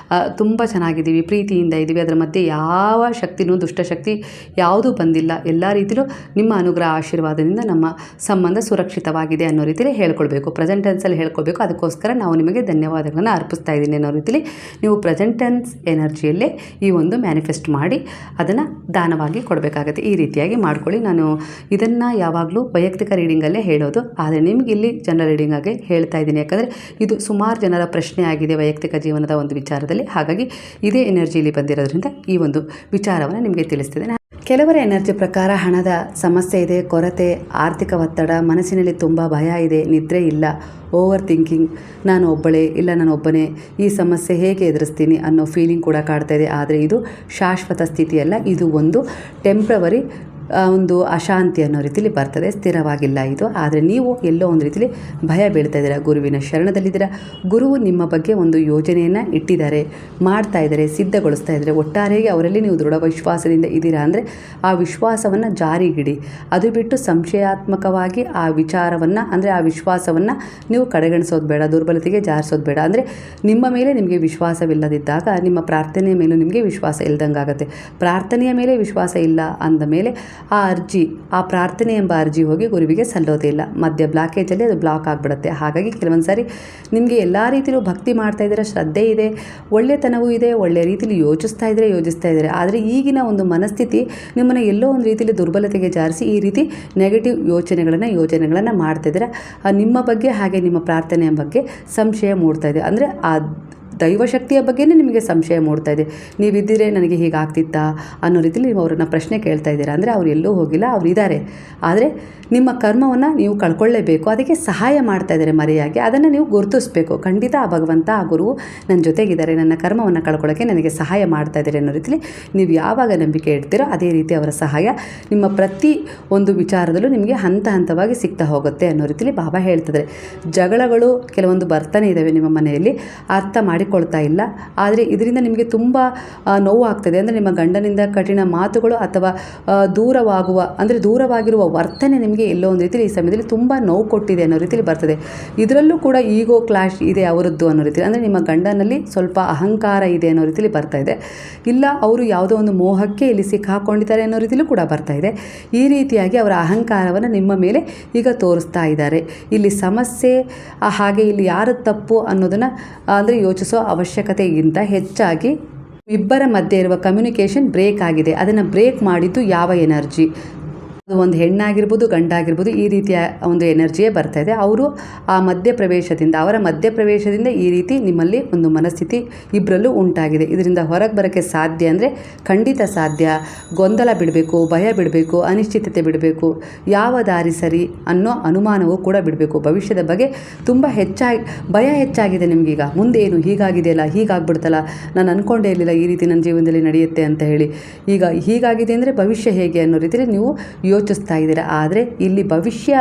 ತುಂಬ ಚೆನ್ನಾಗಿದ್ದೀವಿ, ಪ್ರೀತಿಯಿಂದ ಇದ್ದೀವಿ, ಅದರ ಮಧ್ಯೆ ಯಾವ ಶಕ್ತಿನೂ ದುಷ್ಟಶಕ್ತಿ ಯಾವುದೂ ಬಂದಿಲ್ಲ, ಎಲ್ಲ ರೀತಿಯೂ ನಿಮ್ಮ ಅನುಗ್ರಹ ಆಶೀರ್ವಾದದಿಂದ ನಮ್ಮ ಸಂಬಂಧ ಸುರಕ್ಷಿತವಾಗಿದೆ ಅನ್ನೋ ರೀತಿಯಲ್ಲಿ ಹೇಳ್ಕೊಳ್ಬೇಕು. ಪ್ರೆಸೆಂಟ್ ಟೆನ್ಸಲ್ಲಿ ಹೇಳ್ಕೊಳ್ಬೇಕು. ಅದಕ್ಕೋಸ್ಕರ ನಾವು ನಿಮಗೆ ಧನ್ಯವಾದಗಳನ್ನು ಅರ್ಪಿಸ್ತಾ ಇದ್ದೀನಿ ಅನ್ನೋ ರೀತಿಯಲ್ಲಿ ನೀವು ಪ್ರೆಸೆಂಟ್ ಟೆನ್ಸ್ ಎನರ್ಜಿಯಲ್ಲೇ ಈ ಒಂದು ಮ್ಯಾನಿಫೆಸ್ಟ್ ಮಾಡಿ ಅದನ್ನು ದಾನವಾಗಿ ಕೊಡಬೇಕಾಗುತ್ತೆ. ಈ ರೀತಿಯಾಗಿ ಮಾಡ್ಕೊಳ್ಳಿ. ನಾನು ಇದನ್ನು ಯಾವಾಗಲೂ ವೈಯಕ್ತಿಕ ರೀಡಿಂಗಲ್ಲೇ ಹೇಳೋದು, ಆದರೆ ನಿಮ್ಗೆ ಇಲ್ಲಿ ಜನರಲ್ ರೀಡಿಂಗಾಗಿ ಹೇಳ್ತಾ ಇದ್ದೀನಿ. ಯಾಕಂದರೆ ಇದು ಸುಮಾರು ಜನರ ಪ್ರಶ್ನೆ ಆಗಿದೆ ವೈಯಕ್ತಿಕ ಜೀವನದ ಒಂದು ವಿಚಾರದಲ್ಲಿ. ಹಾಗಾಗಿ ಇದೇ ಎನರ್ಜಿಯಲ್ಲಿ ಬಂದಿರೋದ್ರಿಂದ ಈ ಒಂದು ವಿಚಾರವನ್ನು ನಿಮಗೆ ತಿಳಿಸ್ತಿದ್ದೇನೆ. ಕೆಲವರ ಎನರ್ಜಿ ಪ್ರಕಾರ ಹಣದ ಸಮಸ್ಯೆ ಇದೆ, ಕೊರತೆ, ಆರ್ಥಿಕ ಒತ್ತಡ, ಮನಸ್ಸಿನಲ್ಲಿ ತುಂಬ ಭಯ ಇದೆ, ನಿದ್ರೆ ಇಲ್ಲ, ಓವರ್ ಥಿಂಕಿಂಗ್, ನಾನು ಒಬ್ಬಳೇ, ಇಲ್ಲ ನಾನು ಒಬ್ಬನೇ, ಈ ಸಮಸ್ಯೆ ಹೇಗೆ ಎದುರಿಸ್ತೀನಿ ಅನ್ನೋ ಫೀಲಿಂಗ್ ಕೂಡ ಕಾಡ್ತಾ ಇದೆ. ಆದರೆ ಇದು ಶಾಶ್ವತ ಸ್ಥಿತಿಯಲ್ಲ, ಇದು ಒಂದು ಟೆಂಪ್ರವರಿ ಒಂದು ಅಶಾಂತಿ ಅನ್ನೋ ರೀತಿಲಿ ಬರ್ತದೆ, ಸ್ಥಿರವಾಗಿಲ್ಲ ಇದು. ಆದರೆ ನೀವು ಎಲ್ಲೋ ಒಂದು ರೀತಿಲಿ ಭಯ ಬೀಳ್ತಾ ಇದ್ದೀರಾ, ಗುರುವಿನ ಶರಣದಲ್ಲಿದ್ದೀರಾ. ಗುರುವು ನಿಮ್ಮ ಬಗ್ಗೆ ಒಂದು ಯೋಜನೆಯನ್ನು ಇಟ್ಟಿದ್ದಾರೆ, ಮಾಡ್ತಾ ಇದ್ದಾರೆ, ಸಿದ್ಧಗೊಳಿಸ್ತಾ ಇದ್ದಾರೆ. ಒಟ್ಟಾರೆಯಾಗಿ ಅವರಲ್ಲಿ ನೀವು ದೃಢ ವಿಶ್ವಾಸದಿಂದ ಇದ್ದೀರಾ ಅಂದರೆ ಆ ವಿಶ್ವಾಸವನ್ನು ಜಾರಿಗಿಡಿ. ಅದು ಬಿಟ್ಟು ಸಂಶಯಾತ್ಮಕವಾಗಿ ಆ ವಿಚಾರವನ್ನು ಅಂದರೆ ಆ ವಿಶ್ವಾಸವನ್ನು ನೀವು ಕಡೆಗಣಿಸೋದು ಬೇಡ, ದುರ್ಬಲತೆಗೆ ಜಾರಿಸೋದು ಬೇಡ. ಅಂದರೆ ನಿಮ್ಮ ಮೇಲೆ ನಿಮಗೆ ವಿಶ್ವಾಸವಿಲ್ಲದಿದ್ದಾಗ ನಿಮ್ಮ ಪ್ರಾರ್ಥನೆಯ ಮೇಲೂ ನಿಮಗೆ ವಿಶ್ವಾಸ ಇಲ್ದಂಗೆ ಆಗುತ್ತೆ. ಪ್ರಾರ್ಥನೆಯ ಮೇಲೆ ವಿಶ್ವಾಸ ಇಲ್ಲ ಅಂದ ಮೇಲೆ ಆ ಪ್ರಾರ್ಥನೆ ಎಂಬ ಅರ್ಜಿ ಹೋಗಿ ಗುರುವಿಗೆ ಸಲ್ಲೋದಿಲ್ಲ. ಮಧ್ಯ ಬ್ಲಾಕೇಜಲ್ಲಿ ಅದು ಬ್ಲಾಕ್ ಆಗಿಬಿಡುತ್ತೆ. ಹಾಗಾಗಿ ಕೆಲವೊಂದು ಸಾರಿ ನಿಮಗೆ ಎಲ್ಲ ರೀತಿಯಲ್ಲೂ ಭಕ್ತಿ ಮಾಡ್ತಾ ಇದ್ದೀರಾ, ಶ್ರದ್ಧೆ ಇದೆ, ಒಳ್ಳೆತನವೂ ಇದೆ, ಒಳ್ಳೆಯ ರೀತಿಯಲ್ಲಿ ಯೋಚಿಸ್ತಾ ಇದ್ದಾರೆ. ಆದರೆ ಈಗಿನ ಒಂದು ಮನಸ್ಥಿತಿ ನಿಮ್ಮನ್ನು ಎಲ್ಲೋ ಒಂದು ರೀತಿಯಲ್ಲಿ ದುರ್ಬಲತೆಗೆ ಜಾರಿಸಿ ಈ ರೀತಿ ನೆಗೆಟಿವ್ ಯೋಜನೆಗಳನ್ನು ಮಾಡ್ತಾಯಿದ್ದೀರಾ. ನಿಮ್ಮ ಬಗ್ಗೆ ಹಾಗೆ ನಿಮ್ಮ ಪ್ರಾರ್ಥನೆಯ ಬಗ್ಗೆ ಸಂಶಯ ಮೂಡ್ತಾ ಇದೆ. ಅಂದರೆ ಆ ದೈವಶಕ್ತಿಯ ಬಗ್ಗೆನೇ ನಿಮಗೆ ಸಂಶಯ ಮೂಡ್ತಾ ಇದೆ. ನೀವಿದ್ದಿರೆ ನನಗೆ ಹೀಗಾಗ್ತಿತ್ತಾ ಅನ್ನೋ ರೀತಿಯಲ್ಲಿ ನೀವು ಅವರನ್ನು ಪ್ರಶ್ನೆ ಕೇಳ್ತಾ ಇದ್ದೀರಾ. ಅಂದರೆ ಅವ್ರು ಎಲ್ಲೂ ಹೋಗಿಲ್ಲ, ಅವ್ರು ಇದ್ದಾರೆ. ಆದರೆ ನಿಮ್ಮ ಕರ್ಮವನ್ನು ನೀವು ಕಳ್ಕೊಳ್ಳೇಬೇಕು, ಅದಕ್ಕೆ ಸಹಾಯ ಮಾಡ್ತಾ ಇದ್ದಾರೆ ಮರೆಯಾಗಿ. ಅದನ್ನು ನೀವು ಗುರುತಿಸ್ಬೇಕು. ಖಂಡಿತ ಆ ಭಗವಂತ, ಆ ಗುರುವು ನನ್ನ ಜೊತೆಗಿದ್ದಾರೆ, ನನ್ನ ಕರ್ಮವನ್ನು ಕಳ್ಕೊಳ್ಳೋಕ್ಕೆ ನನಗೆ ಸಹಾಯ ಮಾಡ್ತಾ ಇದ್ದಾರೆ ಅನ್ನೋ ರೀತಿಯಲ್ಲಿ ನೀವು ಯಾವಾಗ ನಂಬಿಕೆ ಇಡ್ತೀರೋ ಅದೇ ರೀತಿ ಅವರ ಸಹಾಯ ನಿಮ್ಮ ಪ್ರತಿ ಒಂದು ವಿಚಾರದಲ್ಲೂ ನಿಮಗೆ ಹಂತ ಹಂತವಾಗಿ ಸಿಗ್ತಾ ಹೋಗುತ್ತೆ ಅನ್ನೋ ರೀತಿಯಲ್ಲಿ ಬಾಬಾ ಹೇಳ್ತಿದ್ದಾರೆ. ಜಗಳಗಳು ಕೆಲವೊಂದು ಬರ್ತಾನೆ ಇದ್ದಾವೆ ನಿಮ್ಮ ಮನೆಯಲ್ಲಿ, ಅರ್ಥ ಮಾಡಿಕೊಳ್ತಾ ಇಲ್ಲ. ಆದರೆ ಇದರಿಂದ ನಿಮಗೆ ತುಂಬ ನೋವು ಆಗ್ತದೆ. ಅಂದರೆ ನಿಮ್ಮ ಗಂಡನಿಂದ ಕಠಿಣ ಮಾತುಗಳು ಅಥವಾ ದೂರವಾಗಿರುವ ವರ್ತನೆ ನಿಮಗೆ ಎಲ್ಲೋ ಒಂದು ರೀತಿಯಲ್ಲಿ ಈ ಸಮಯದಲ್ಲಿ ತುಂಬ ನೋವು ಕೊಟ್ಟಿದೆ ಅನ್ನೋ ರೀತಿಯಲ್ಲಿ ಬರ್ತದೆ. ಇದರಲ್ಲೂ ಕೂಡ ಈಗೋ ಕ್ಲಾಶ್ ಇದೆ ಅವರದ್ದು ಅನ್ನೋ ರೀತಿಯಲ್ಲಿ. ಅಂದರೆ ನಿಮ್ಮ ಗಂಡನಲ್ಲಿ ಸ್ವಲ್ಪ ಅಹಂಕಾರ ಇದೆ ಅನ್ನೋ ರೀತಿಯಲ್ಲಿ ಬರ್ತಾ ಇದೆ. ಇಲ್ಲ ಅವರು ಯಾವುದೋ ಒಂದು ಮೋಹಕ್ಕೆ ಇಲ್ಲಿ ಸಿಕ್ಕಾಕೊಂಡಿದ್ದಾರೆ ಅನ್ನೋ ರೀತಿಯಲ್ಲೂ ಕೂಡ ಬರ್ತಾ ಇದೆ. ಈ ರೀತಿಯಾಗಿ ಅವರ ಅಹಂಕಾರವನ್ನು ನಿಮ್ಮ ಮೇಲೆ ಈಗ ತೋರಿಸ್ತಾ ಇದ್ದಾರೆ. ಇಲ್ಲಿ ಸಮಸ್ಯೆ ಹಾಗೆ ಇಲ್ಲಿ ಯಾರು ತಪ್ಪು ಅನ್ನೋದನ್ನು ಅಂದರೆ ಯೋಚಿಸೋ ಅವಶ್ಯಕತೆಗಿಂತ ಹೆಚ್ಚಾಗಿ ಇಬ್ಬರ ಮಧ್ಯೆ ಇರುವ ಕಮ್ಯುನಿಕೇಷನ್ ಬ್ರೇಕ್ ಆಗಿದೆ. ಅದನ್ನು ಬ್ರೇಕ್ ಮಾಡಿದ್ದು ಯಾವ ಎನರ್ಜಿ, ಅದು ಒಂದು ಹೆಣ್ಣಾಗಿರ್ಬೋದು ಗಂಡಾಗಿರ್ಬೋದು, ಈ ರೀತಿಯ ಒಂದು ಎನರ್ಜಿಯೇ ಬರ್ತಾ ಇದೆ. ಅವರ ಮಧ್ಯಪ್ರವೇಶದಿಂದ ಈ ರೀತಿ ನಿಮ್ಮಲ್ಲಿ ಒಂದು ಮನಸ್ಥಿತಿ ಇಬ್ಬರಲ್ಲೂ ಉಂಟಾಗಿದೆ. ಇದರಿಂದ ಹೊರಗೆ ಬರೋಕ್ಕೆ ಸಾಧ್ಯ ಅಂದರೆ ಖಂಡಿತ ಸಾಧ್ಯ. ಗೊಂದಲ ಬಿಡಬೇಕು, ಭಯ ಬಿಡಬೇಕು, ಅನಿಶ್ಚಿತತೆ ಬಿಡಬೇಕು, ಯಾವ ದಾರಿ ಸರಿ ಅನ್ನೋ ಅನುಮಾನವೂ ಕೂಡ ಬಿಡಬೇಕು. ಭವಿಷ್ಯದ ಬಗ್ಗೆ ತುಂಬ ಭಯ ಹೆಚ್ಚಾಗಿದೆ ನಿಮಗೀಗ. ಮುಂದೇನು ಹೀಗಾಗಿದೆಯಲ್ಲ, ಹೀಗಾಗ್ಬಿಡ್ತಲ್ಲ, ನಾನು ಅಂದ್ಕೊಂಡೇ ಇರಲಿಲ್ಲ ಈ ರೀತಿ ನನ್ನ ಜೀವನದಲ್ಲಿ ನಡೆಯುತ್ತೆ ಅಂತ ಹೇಳಿ. ಈಗ ಹೀಗಾಗಿದೆ ಅಂದರೆ ಭವಿಷ್ಯ ಹೇಗೆ ಅನ್ನೋ ರೀತಿಯಲ್ಲಿ ನೀವು ಯೋಚಿಸ್ತಾ ಇದ್ದೀರಾ. ಆದರೆ ಇಲ್ಲಿ ಭವಿಷ್ಯ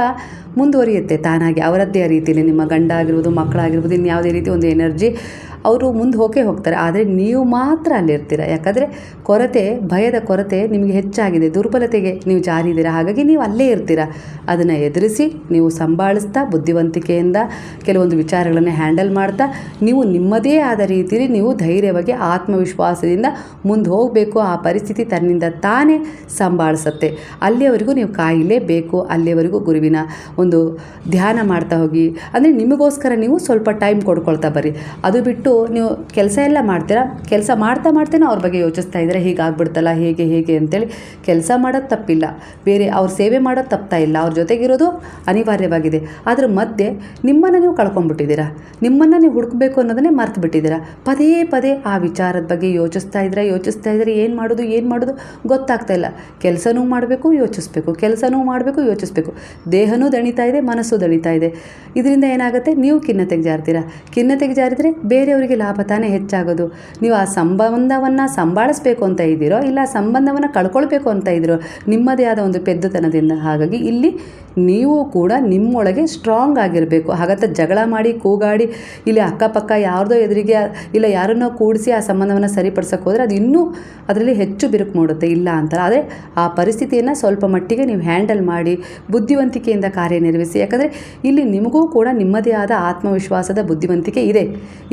ಮುಂದುವರಿಯುತ್ತೆ ತಾನಾಗಿ ಅವರದ್ದೇ ರೀತಿಯಲ್ಲಿ. ನಿಮ್ಮ ಗಂಡ ಆಗಿರ್ಬೋದು, ಮಕ್ಕಳಾಗಿರ್ಬೋದು, ಇನ್ಯಾವುದೇ ರೀತಿ ಒಂದು ಎನರ್ಜಿ ಅವರು ಮುಂದೆ ಹೋಗ್ತಾರೆ. ಆದರೆ ನೀವು ಮಾತ್ರ ಅಲ್ಲಿರ್ತೀರ. ಯಾಕಂದರೆ ಭಯದ ಕೊರತೆ ನಿಮಗೆ ಹೆಚ್ಚಾಗಿದೆ, ದುರ್ಬಲತೆಗೆ ನೀವು ಜಾರಿದ್ದೀರಾ. ಹಾಗಾಗಿ ನೀವು ಅಲ್ಲೇ ಇರ್ತೀರ. ಅದನ್ನು ಎದುರಿಸಿ ನೀವು ಸಂಭಾಳಿಸ್ತಾ ಬುದ್ಧಿವಂತಿಕೆಯಿಂದ ಕೆಲವೊಂದು ವಿಚಾರಗಳನ್ನು ಹ್ಯಾಂಡಲ್ ಮಾಡ್ತಾ ನೀವು ನಿಮ್ಮದೇ ಆದ ರೀತಿಯಲ್ಲಿ ನೀವು ಧೈರ್ಯವಾಗಿ ಆತ್ಮವಿಶ್ವಾಸದಿಂದ ಮುಂದೆ ಹೋಗಬೇಕು. ಆ ಪರಿಸ್ಥಿತಿ ತನ್ನಿಂದ ತಾನೇ ಸಂಭಾಳಿಸುತ್ತೆ. ಅಲ್ಲಿಯವರೆಗೂ ನೀವು ಕಾಯಲೇಬೇಕು. ಅಲ್ಲಿಯವರೆಗೂ ಗುರುವಿನ ಒಂದು ಧ್ಯಾನ ಮಾಡ್ತಾ ಹೋಗಿ. ಅಂದರೆ ನಿಮಗೋಸ್ಕರ ನೀವು ಸ್ವಲ್ಪ ಟೈಮ್ ಕೊಡ್ಕೊಳ್ತಾ ಬರ್ರಿ. ಅದು ಬಿಟ್ಟು ನೀವು ಕೆಲಸ ಎಲ್ಲ ಮಾಡ್ತೀರಾ, ಕೆಲಸ ಮಾಡ್ತಾನೆ ಅವ್ರ ಬಗ್ಗೆ ಯೋಚಿಸ್ತಾ ಇದ್ದಾರೆ, ಹೀಗಾಗ್ಬಿಡ್ತಲ್ಲ, ಹೇಗೆ ಅಂತೇಳಿ. ಕೆಲಸ ಮಾಡೋದು ತಪ್ಪಿಲ್ಲ, ಬೇರೆ ಅವ್ರ ಸೇವೆ ಮಾಡೋದು ತಪ್ತಾ ಇಲ್ಲ, ಅವ್ರ ಜೊತೆಗಿರೋದು ಅನಿವಾರ್ಯವಾಗಿದೆ. ಅದ್ರ ಮಧ್ಯೆ ನಿಮ್ಮನ್ನು ನೀವು ಕಳ್ಕೊಂಡ್ಬಿಟ್ಟಿದ್ದೀರಾ, ನಿಮ್ಮನ್ನು ನೀವು ಹುಡುಕಬೇಕು ಅನ್ನೋದನ್ನೇ ಮರ್ತು ಬಿಟ್ಟಿದ್ದೀರಾ. ಪದೇ ಆ ವಿಚಾರದ ಬಗ್ಗೆ ಯೋಚಿಸ್ತಾ ಇದ್ರೆ ಏನು ಮಾಡೋದು ಗೊತ್ತಾಗ್ತಾ ಇಲ್ಲ. ಕೆಲಸನೂ ಮಾಡಬೇಕು, ಯೋಚಿಸ್ಬೇಕು, ದೇಹನೂ ದಣಿತಾ ಇದೆ, ಮನಸ್ಸು ದಣಿತಾ ಇದೆ. ಇದರಿಂದ ಏನಾಗುತ್ತೆ, ನೀವು ಖಿನ್ನತೆಗೆ ಜಾರಿದರೆ ಬೇರೆಯವರಿಗೆ ಲಾಭ ತಾನೇ ಹೆಚ್ಚಾಗೋದು. ನೀವು ಆ ಸಂಬಂಧವನ್ನು ಸಂಭಾಳಿಸ್ಬೇಕು ಅಂತ ಇದ್ದೀರೋ, ಇಲ್ಲ ಸಂಬಂಧವನ್ನು ಕಳ್ಕೊಳ್ಬೇಕು ಅಂತ ಇದ್ದೀರೋ, ನಿಮ್ಮದೇ ಆದ ಒಂದು ಪೆದ್ದುತನದಿಂದ. ಹಾಗಾಗಿ ಇಲ್ಲಿ ನೀವು ಕೂಡ ನಿಮ್ಮೊಳಗೆ ಸ್ಟ್ರಾಂಗ್ ಆಗಿರಬೇಕು. ಹಾಗಂತ ಜಗಳ ಮಾಡಿ ಕೂಗಾಡಿ ಇಲ್ಲಿ ಅಕ್ಕಪಕ್ಕ ಯಾರ್ದೋ ಎದುರಿಗೆ ಇಲ್ಲ ಯಾರನ್ನೋ ಕೂಡಿಸಿ ಆ ಸಂಬಂಧವನ್ನು ಸರಿಪಡಿಸೋಕೆ ಹೋದರೆ ಅದು ಇನ್ನೂ ಅದರಲ್ಲಿ ಹೆಚ್ಚು ಬಿರುಕು ಮೂಡುತ್ತೆ. ಇಲ್ಲ ಅಂತಾರೆ. ಆದರೆ ಆ ಪರಿಸ್ಥಿತಿಯನ್ನು ಸ್ವಲ್ಪ ಮಟ್ಟಿಗೆ ನೀವು ಹ್ಯಾಂಡಲ್ ಮಾಡಿ ಬುದ್ಧಿವಂತಿಕೆಯಿಂದ ಕಾರ್ಯನಿರ್ವಹಿಸಿ. ಯಾಕಂದರೆ ಇಲ್ಲಿ ನಿಮಗೂ ಕೂಡ ನಿಮ್ಮದೇ ಆದ ಆತ್ಮವಿಶ್ವಾಸದ ಬುದ್ಧಿವಂತಿಕೆ ಇದೆ.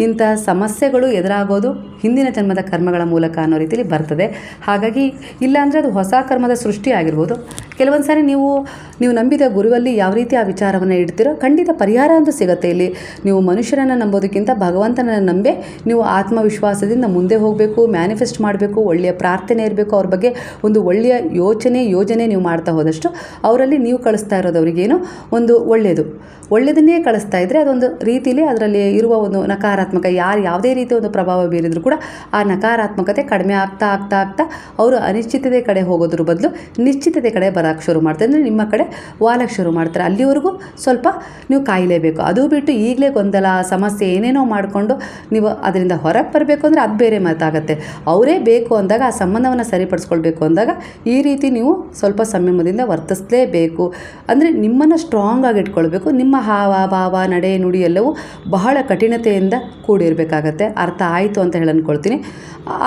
ಇಂಥ ಸಮಸ್ಯೆಗಳು ಎದುರಾಗೋದು ಹಿಂದಿನ ಜನ್ಮದ ಕರ್ಮಗಳ ಮೂಲಕ ಅನ್ನೋ ರೀತಿಯಲ್ಲಿ ಬರ್ತದೆ. ಹಾಗಾಗಿ ಇಲ್ಲಾಂದರೆ ಅದು ಹೊಸ ಕರ್ಮದ ಸೃಷ್ಟಿ ಆಗಿರ್ಬೋದು. ಕೆಲವೊಂದು ಸಾರಿ ನೀವು ನಂಬಿದ ಗುರುವಲ್ಲಿ ಯಾವ ರೀತಿ ಆ ವಿಚಾರವನ್ನು ಇಡ್ತೀರೋ ಖಂಡಿತ ಪರಿಹಾರ ಅಂತೂ ಸಿಗುತ್ತೆ. ಇಲ್ಲಿ ನೀವು ಮನುಷ್ಯರನ್ನು ನಂಬೋದಕ್ಕಿಂತ ಭಗವಂತನನ್ನು ನಂಬಿ ನೀವು ಆತ್ಮವಿಶ್ವಾಸದಿಂದ ಮುಂದೆ ಹೋಗಬೇಕು, ಮ್ಯಾನಿಫೆಸ್ಟ್ ಮಾಡಬೇಕು, ಒಳ್ಳೆಯ ಪ್ರಾರ್ಥನೆ ಇರಬೇಕು. ಅವ್ರ ಬಗ್ಗೆ ಒಂದು ಒಳ್ಳೆಯ ಯೋಜನೆ ನೀವು ಮಾಡ್ತಾ ಹೋದಷ್ಟು ಅವರಲ್ಲಿ ನೀವು ಕಳಿಸ್ತಾ ಇರೋದವ್ರಿಗೇನೋ ಒಂದು ಒಳ್ಳೆಯದನ್ನೇ ಕಳಿಸ್ತಾ ಇದ್ದರೆ ಅದೊಂದು ರೀತಿಯಲ್ಲಿ ಅದರಲ್ಲಿ ಇರುವ ಒಂದು ನಕಾರಾತ್ಮಕ ಯಾರು ಯಾವುದೇ ರೀತಿ ಒಂದು ಪ್ರಭಾವ ಬೀರಿದ್ರು ಕೂಡ ಆ ನಕಾರಾತ್ಮಕತೆ ಕಡಿಮೆ ಆಗ್ತಾ ಆಗ್ತಾ ಆಗ್ತಾ ಅವರು ಅನಿಶ್ಚಿತತೆ ಕಡೆ ಹೋಗೋದ್ರ ಬದಲು ನಿಶ್ಚಿತತೆ ಕಡೆ ಬರೋಕ್ಕೆ ಶುರು ಮಾಡ್ತಾರೆ. ಅಂದರೆ ನಿಮ್ಮ ಕಡೆ ವಾಲಕ್ಕೆ ಶುರು ಮಾಡ್ತಾರೆ. ಅಲ್ಲಿವರೆಗೂ ಸ್ವಲ್ಪ ನೀವು ಕಾಯಲೇಬೇಕು. ಅದು ಬಿಟ್ಟು ಈಗಲೇ ಗೊಂದಲ ಸಮಸ್ಯೆ ಏನೇನೋ ಮಾಡಿಕೊಂಡು ನೀವು ಅದರಿಂದ ಹೊರಗೆ ಬರಬೇಕು ಅಂದರೆ ಅದು ಬೇರೆ ಮಾತಾಗುತ್ತೆ. ಅವರೇ ಬೇಕು ಅಂದಾಗ ಆ ಸಂಬಂಧವನ್ನು ಸರಿಪಡಿಸ್ಕೊಳ್ಬೇಕು ಅಂದಾಗ ಈ ರೀತಿ ನೀವು ಸ್ವಲ್ಪ ಸಂಯಮದಿಂದ ವರ್ತಿಸಲೇಬೇಕು. ಅಂದರೆ ನಿಮ್ಮನ್ನು ಸ್ಟ್ರಾಂಗ್ ಆಗಿ ಇಟ್ಕೊಳ್ಬೇಕು. ನಿಮ್ಮ ಹಾವ ಭಾವ ನಡೆ ನುಡಿ ಎಲ್ಲವೂ ಬಹಳ ಕಠಿಣತೆಯಿಂದ ಕೂಡಿರಬೇಕಾಗತ್ತೆ. ಅರ್ಥ ಆಯಿತು ಅಂತ ಹೇಳಿ ಅಂದ್ಕೊಳ್ತೀನಿ.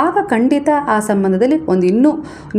ಆಗ ಖಂಡಿತ ಆ ಸಂಬಂಧದಲ್ಲಿ ಒಂದು ಇನ್ನೂ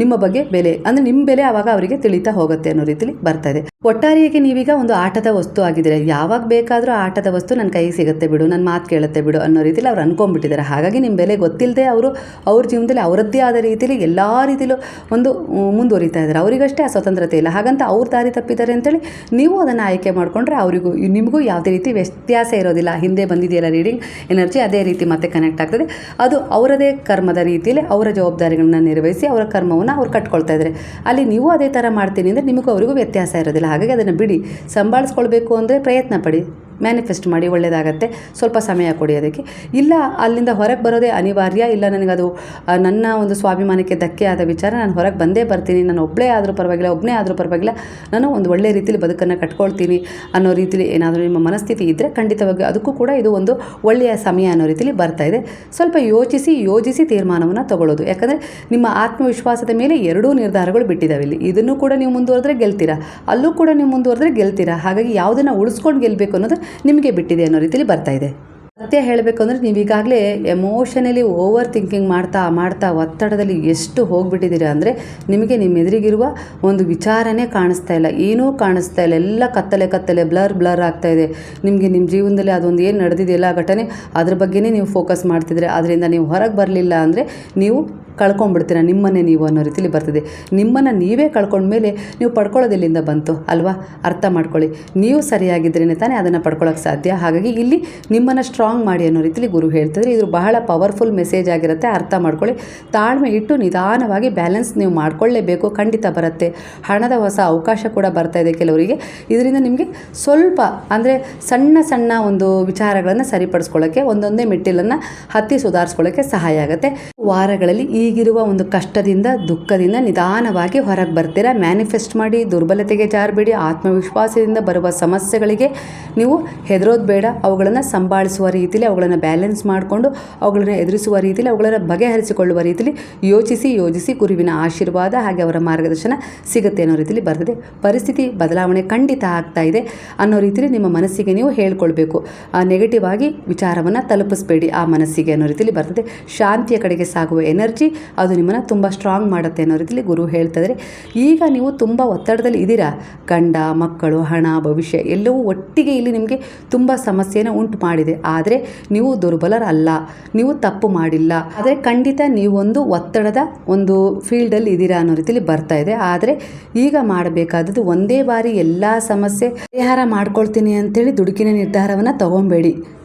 ನಿಮ್ಮ ಬಗ್ಗೆ ಬೆಲೆ ಅಂದರೆ ನಿಮ್ಮ ಬೆಲೆ ಆವಾಗ ಅವರಿಗೆ ತಿಳಿತಾ ಹೋಗುತ್ತೆ ಅನ್ನೋ ರೀತಿಲಿ ಬರ್ತಾ ಇದೆ. ಒಟ್ಟಾರೆಯಾಗಿ ನೀವೀಗ ಒಂದು ಆಟದ ವಸ್ತು ಆಗಿದ್ದೀರ. ಯಾವಾಗ ಬೇಕಾದರೂ ಆಟದ ವಸ್ತು ನನ್ನ ಕೈಗೆ ಸಿಗುತ್ತೆ ಬಿಡು, ನನ್ನ ಮಾತು ಕೇಳುತ್ತೆ ಬಿಡು ಅನ್ನೋ ರೀತಿಲಿ ಅವ್ರು ಅಂದ್ಕೊಂಡ್ಬಿಟ್ಟಿದ್ದಾರೆ. ಹಾಗಾಗಿ ನಿಮ್ಮ ಬೆಲೆ ಗೊತ್ತಿಲ್ಲದೆ ಅವರು ಅವ್ರ ಜೀವನದಲ್ಲಿ ಅವರದ್ದೇ ಆದ ರೀತಿಲಿ ಎಲ್ಲ ರೀತಿಲೂ ಒಂದು ಮುಂದುವರಿತಾ ಇದ್ದಾರೆ. ಅವರಿಗಷ್ಟೇ ಆ ಸ್ವತಂತ್ರತೆ ಇಲ್ಲ. ಹಾಗಂತ ಅವ್ರ ದಾರಿ ತಪ್ಪಿದ್ದಾರೆ ಅಂತೇಳಿ ನೀವು ಅದನ್ನು ಆಯ್ಕೆ ಮಾಡಿಕೊಂಡ್ರೆ ಅವರಿಗೂ ನಿಮಗೂ ಯಾವುದೇ ರೀತಿ ವ್ಯತ್ಯಾಸ ಇರೋದಿಲ್ಲ. ಹಿಂದೆ ಬಂದಿದೆಯಲ್ಲ ರೀಡಿಂಗ್ ಎನರ್ಜಿ, ಅದೇ ರೀತಿ ಮತ್ತೆ ಕನೆಕ್ಟ್ ಆಗ್ತದೆ. ಅದು ಅವರದೇ ಕರ್ಮದ ರೀತಿಯಲ್ಲಿ ಅವರ ಜವಾಬ್ದಾರಿಗಳನ್ನ ನಿರ್ವಹಿಸಿ ಅವರ ಕರ್ಮವನ್ನು ಅವ್ರು ಕಟ್ಕೊಳ್ತಾ ಇದ್ದಾರೆ. ಅಲ್ಲಿ ನೀವು ಅದೇ ಥರ ಮಾಡ್ತೀನಿ ಅಂದರೆ ನಿಮಗೂ ಅವರಿಗೂ ವ್ಯತ್ಯಾಸ ಇರೋದಿಲ್ಲ. ಹಾಗಾಗಿ ಅದನ್ನು ಬಿಡಿ. ಸಂಭಾಳಿಸ್ಕೊಳ್ಬೇಕು ಅಂದರೆ ಪ್ರಯತ್ನ ಪಡಿ, ಮ್ಯಾನಿಫೆಸ್ಟ್ ಮಾಡಿ, ಒಳ್ಳೆಯದಾಗತ್ತೆ. ಸ್ವಲ್ಪ ಸಮಯ ಕೊಡಿ ಅದಕ್ಕೆ. ಇಲ್ಲ ಅಲ್ಲಿಂದ ಹೊರಗೆ ಬರೋದೇ ಅನಿವಾರ್ಯ, ಇಲ್ಲ ನನಗದು ನನ್ನ ಒಂದು ಸ್ವಾಭಿಮಾನಕ್ಕೆ ಧಕ್ಕೆ ಆದ ವಿಚಾರ, ನಾನು ಹೊರಗೆ ಬಂದೇ ಬರ್ತೀನಿ, ನಾನು ಒಬ್ಬಳೇ ಆದರೂ ಪರವಾಗಿಲ್ಲ, ಒಬ್ಬನೇ ಆದರೂ ಪರವಾಗಿಲ್ಲ, ನಾನು ಒಂದು ಒಳ್ಳೆಯ ರೀತಿಯಲ್ಲಿ ಬದುಕನ್ನು ಕಟ್ಕೊಳ್ತೀನಿ ಅನ್ನೋ ರೀತಿಲಿ ಏನಾದರೂ ನಿಮ್ಮ ಮನಸ್ಥಿತಿ ಇದ್ದರೆ ಖಂಡಿತವಾಗಿ ಅದಕ್ಕೂ ಕೂಡ ಇದು ಒಂದು ಒಳ್ಳೆಯ ಸಮಯ ಅನ್ನೋ ರೀತಿಲಿ ಬರ್ತಾ ಇದೆ. ಸ್ವಲ್ಪ ಯೋಜಿಸಿ ತೀರ್ಮಾನವನ್ನು ತಗೊಳ್ಳೋದು. ಯಾಕಂದರೆ ನಿಮ್ಮ ಆತ್ಮವಿಶ್ವಾಸದ ಮೇಲೆ ಎರಡೂ ನಿರ್ಧಾರಗಳು ಬಿಟ್ಟಿದ್ದಾವೆ ಇಲ್ಲಿ. ಇದನ್ನು ಕೂಡ ನೀವು ಮುಂದುವರೆದ್ರೆ ಗೆಲ್ತೀರಾ, ಅಲ್ಲೂ ಕೂಡ ನೀವು ಮುಂದುವರೆದ್ರೆ ಗೆಲ್ತೀರಾ. ಹಾಗಾಗಿ ಯಾವುದನ್ನು ಉಳಿಸ್ಕೊಂಡು ಗೆಲ್ಲಬೇಕು ಅನ್ನೋದು ನಿಮಗೆ ಬಿಟ್ಟಿದೆ ಅನ್ನೋ ರೀತಿಲಿ ಬರ್ತಾ ಇದೆ. ಸತ್ಯ ಹೇಳಬೇಕು ಅಂದರೆ ನೀವೀಗಾಗಲೇ ಎಮೋಷನಲಿ ಓವರ್ ಥಿಂಕಿಂಗ್ ಮಾಡ್ತಾ ಒತ್ತಡದಲ್ಲಿ ಎಷ್ಟು ಹೋಗಿಬಿಟ್ಟಿದ್ದೀರಾ ಅಂದರೆ ನಿಮಗೆ ನಿಮ್ಮ ಎದುರಿಗಿರುವ ಒಂದು ವಿಚಾರನೇ ಕಾಣಿಸ್ತಾ ಇಲ್ಲ, ಏನೂ ಕಾಣಿಸ್ತಾ ಇಲ್ಲ. ಎಲ್ಲ ಕತ್ತಲೆ ಬ್ಲರ್ ಆಗ್ತಾ ಇದೆ. ನಿಮಗೆ ನಿಮ್ಮ ಜೀವನದಲ್ಲಿ ಅದೊಂದು ಏನು ನಡೆದಿದೆಯಲ್ಲ ಘಟನೆ, ಅದ್ರ ಬಗ್ಗೆನೇ ನೀವು ಫೋಕಸ್ ಮಾಡ್ತಿದ್ರೆ ಅದರಿಂದ ನೀವು ಹೊರಗೆ ಬರಲಿಲ್ಲ ಅಂದರೆ ನೀವು ಕಳ್ಕೊಂಡ್ಬಿಡ್ತೀರ ನಿಮ್ಮನ್ನೇ ನೀವು ಅನ್ನೋ ರೀತಿಲಿ ಬರ್ತಿದೆ. ನಿಮ್ಮನ್ನು ನೀವೇ ಕಳ್ಕೊಂಡ್ಮೇಲೆ ನೀವು ಪಡ್ಕೊಳ್ಳೋದೆಲ್ಲಿಂದ ಬಂತು ಅಲ್ವಾ? ಅರ್ಥ ಮಾಡ್ಕೊಳ್ಳಿ. ನೀವು ಸರಿಯಾಗಿದ್ರೇ ತಾನೇ ಅದನ್ನು ಪಡ್ಕೊಳ್ಳೋಕ್ಕೆ ಸಾಧ್ಯ. ಹಾಗಾಗಿ ಇಲ್ಲಿ ನಿಮ್ಮನ್ನು ಸ್ಟ್ರಾಂಗ್ ಮಾಡಿ ಅನ್ನೋ ರೀತಿಲಿ ಗುರು ಹೇಳ್ತಿದ್ರೆ ಇದು ಬಹಳ ಪವರ್ಫುಲ್ ಮೆಸೇಜ್ ಆಗಿರುತ್ತೆ. ಅರ್ಥ ಮಾಡ್ಕೊಳ್ಳಿ. ತಾಳ್ಮೆ ಇಟ್ಟು ನಿಧಾನವಾಗಿ ಬ್ಯಾಲೆನ್ಸ್ ನೀವು ಮಾಡ್ಕೊಳ್ಳೇಬೇಕು. ಖಂಡಿತ ಬರುತ್ತೆ. ಹಣದ ಹೊಸ ಅವಕಾಶ ಕೂಡ ಬರ್ತಾ ಇದೆ ಕೆಲವರಿಗೆ. ಇದರಿಂದ ನಿಮಗೆ ಸ್ವಲ್ಪ ಅಂದರೆ ಸಣ್ಣ ಒಂದು ವಿಚಾರಗಳನ್ನು ಸರಿಪಡಿಸ್ಕೊಳ್ಳೋಕ್ಕೆ ಒಂದೊಂದೇ ಮೆಟ್ಟಿಲನ್ನು ಹತ್ತಿ ಸುಧಾರಿಸ್ಕೊಳ್ಳೋಕ್ಕೆ ಸಹಾಯ ಆಗುತ್ತೆ. ವಾರಗಳಲ್ಲಿ ಈಗಿರುವ ಒಂದು ಕಷ್ಟದಿಂದ ದುಃಖದಿಂದ ನಿಧಾನವಾಗಿ ಹೊರಗೆ ಬರ್ತೀರಾ. ಮ್ಯಾನಿಫೆಸ್ಟ್ ಮಾಡಿ, ದುರ್ಬಲತೆಗೆ ಜಾರಬೇಡಿ. ಆತ್ಮವಿಶ್ವಾಸದಿಂದ ಬರುವ ಸಮಸ್ಯೆಗಳಿಗೆ ನೀವು ಹೆದರೋದು ಬೇಡ. ಅವುಗಳನ್ನು ಸಂಭಾಳಿಸುವ ರೀತಿಯಲ್ಲಿ, ಅವುಗಳನ್ನು ಬ್ಯಾಲೆನ್ಸ್ ಮಾಡಿಕೊಂಡು, ಅವುಗಳನ್ನು ಎದುರಿಸುವ ರೀತಿಯಲ್ಲಿ, ಅವುಗಳನ್ನು ಬಗೆಹರಿಸಿಕೊಳ್ಳುವ ರೀತಿಯಲ್ಲಿ ಯೋಜಿಸಿ ಗುರುವಿನ ಆಶೀರ್ವಾದ ಹಾಗೆ ಅವರ ಮಾರ್ಗದರ್ಶನ ಸಿಗುತ್ತೆ ಅನ್ನೋ ರೀತಿಯಲ್ಲಿ ಬರ್ತದೆ. ಪರಿಸ್ಥಿತಿ ಬದಲಾವಣೆ ಖಂಡಿತ ಆಗ್ತಾ ಇದೆ ಅನ್ನೋ ರೀತಿಯಲ್ಲಿ ನಿಮ್ಮ ಮನಸ್ಸಿಗೆ ನೀವು ಹೇಳ್ಕೊಳ್ಬೇಕು. ನೆಗೆಟಿವ್ ಆಗಿ ವಿಚಾರವನ್ನು ತಲುಪಿಸಬೇಡಿ ಆ ಮನಸ್ಸಿಗೆ ಅನ್ನೋ ರೀತಿಯಲ್ಲಿ ಬರ್ತದೆ. ಶಾಂತಿಯ ಕಡೆಗೆ ಸಾಗುವ ಎನರ್ಜಿ ಅದು ನಿಮ್ಮನ್ನು ತುಂಬ ಸ್ಟ್ರಾಂಗ್ ಮಾಡುತ್ತೆ ಅನ್ನೋ ರೀತಿಯಲ್ಲಿ ಗುರು ಹೇಳ್ತಿದ್ದಾರೆ. ಈಗ ನೀವು ತುಂಬ ಒತ್ತಡದಲ್ಲಿ ಇದ್ದೀರಾ. ಗಂಡ, ಮಕ್ಕಳು, ಹಣ, ಭವಿಷ್ಯ ಎಲ್ಲವೂ ಒಟ್ಟಿಗೆ ಇಲ್ಲಿ ನಿಮಗೆ ತುಂಬ ಸಮಸ್ಯೆಯನ್ನು ಉಂಟು ಮಾಡಿದೆ. ಆದರೆ ನೀವು ದುರ್ಬಲರಲ್ಲ, ನೀವು ತಪ್ಪು ಮಾಡಿಲ್ಲ. ಆದರೆ ಖಂಡಿತ ನೀವೊಂದು ಒತ್ತಡದ ಒಂದು ಫೀಲ್ಡಲ್ಲಿ ಇದ್ದೀರಾ ಅನ್ನೋ ರೀತಿಯಲ್ಲಿ ಬರ್ತಾ ಇದೆ. ಆದರೆ ಈಗ ಮಾಡಬೇಕಾದದ್ದು ಒಂದೇ ಬಾರಿ ಎಲ್ಲ ಸಮಸ್ಯೆ ಪರಿಹಾರ ಮಾಡ್ಕೊಳ್ತೀನಿ ಅಂತೇಳಿ ದುಡುಕಿನ ನಿರ್ಧಾರವನ್ನು ತಗೊಬೇಡಿ.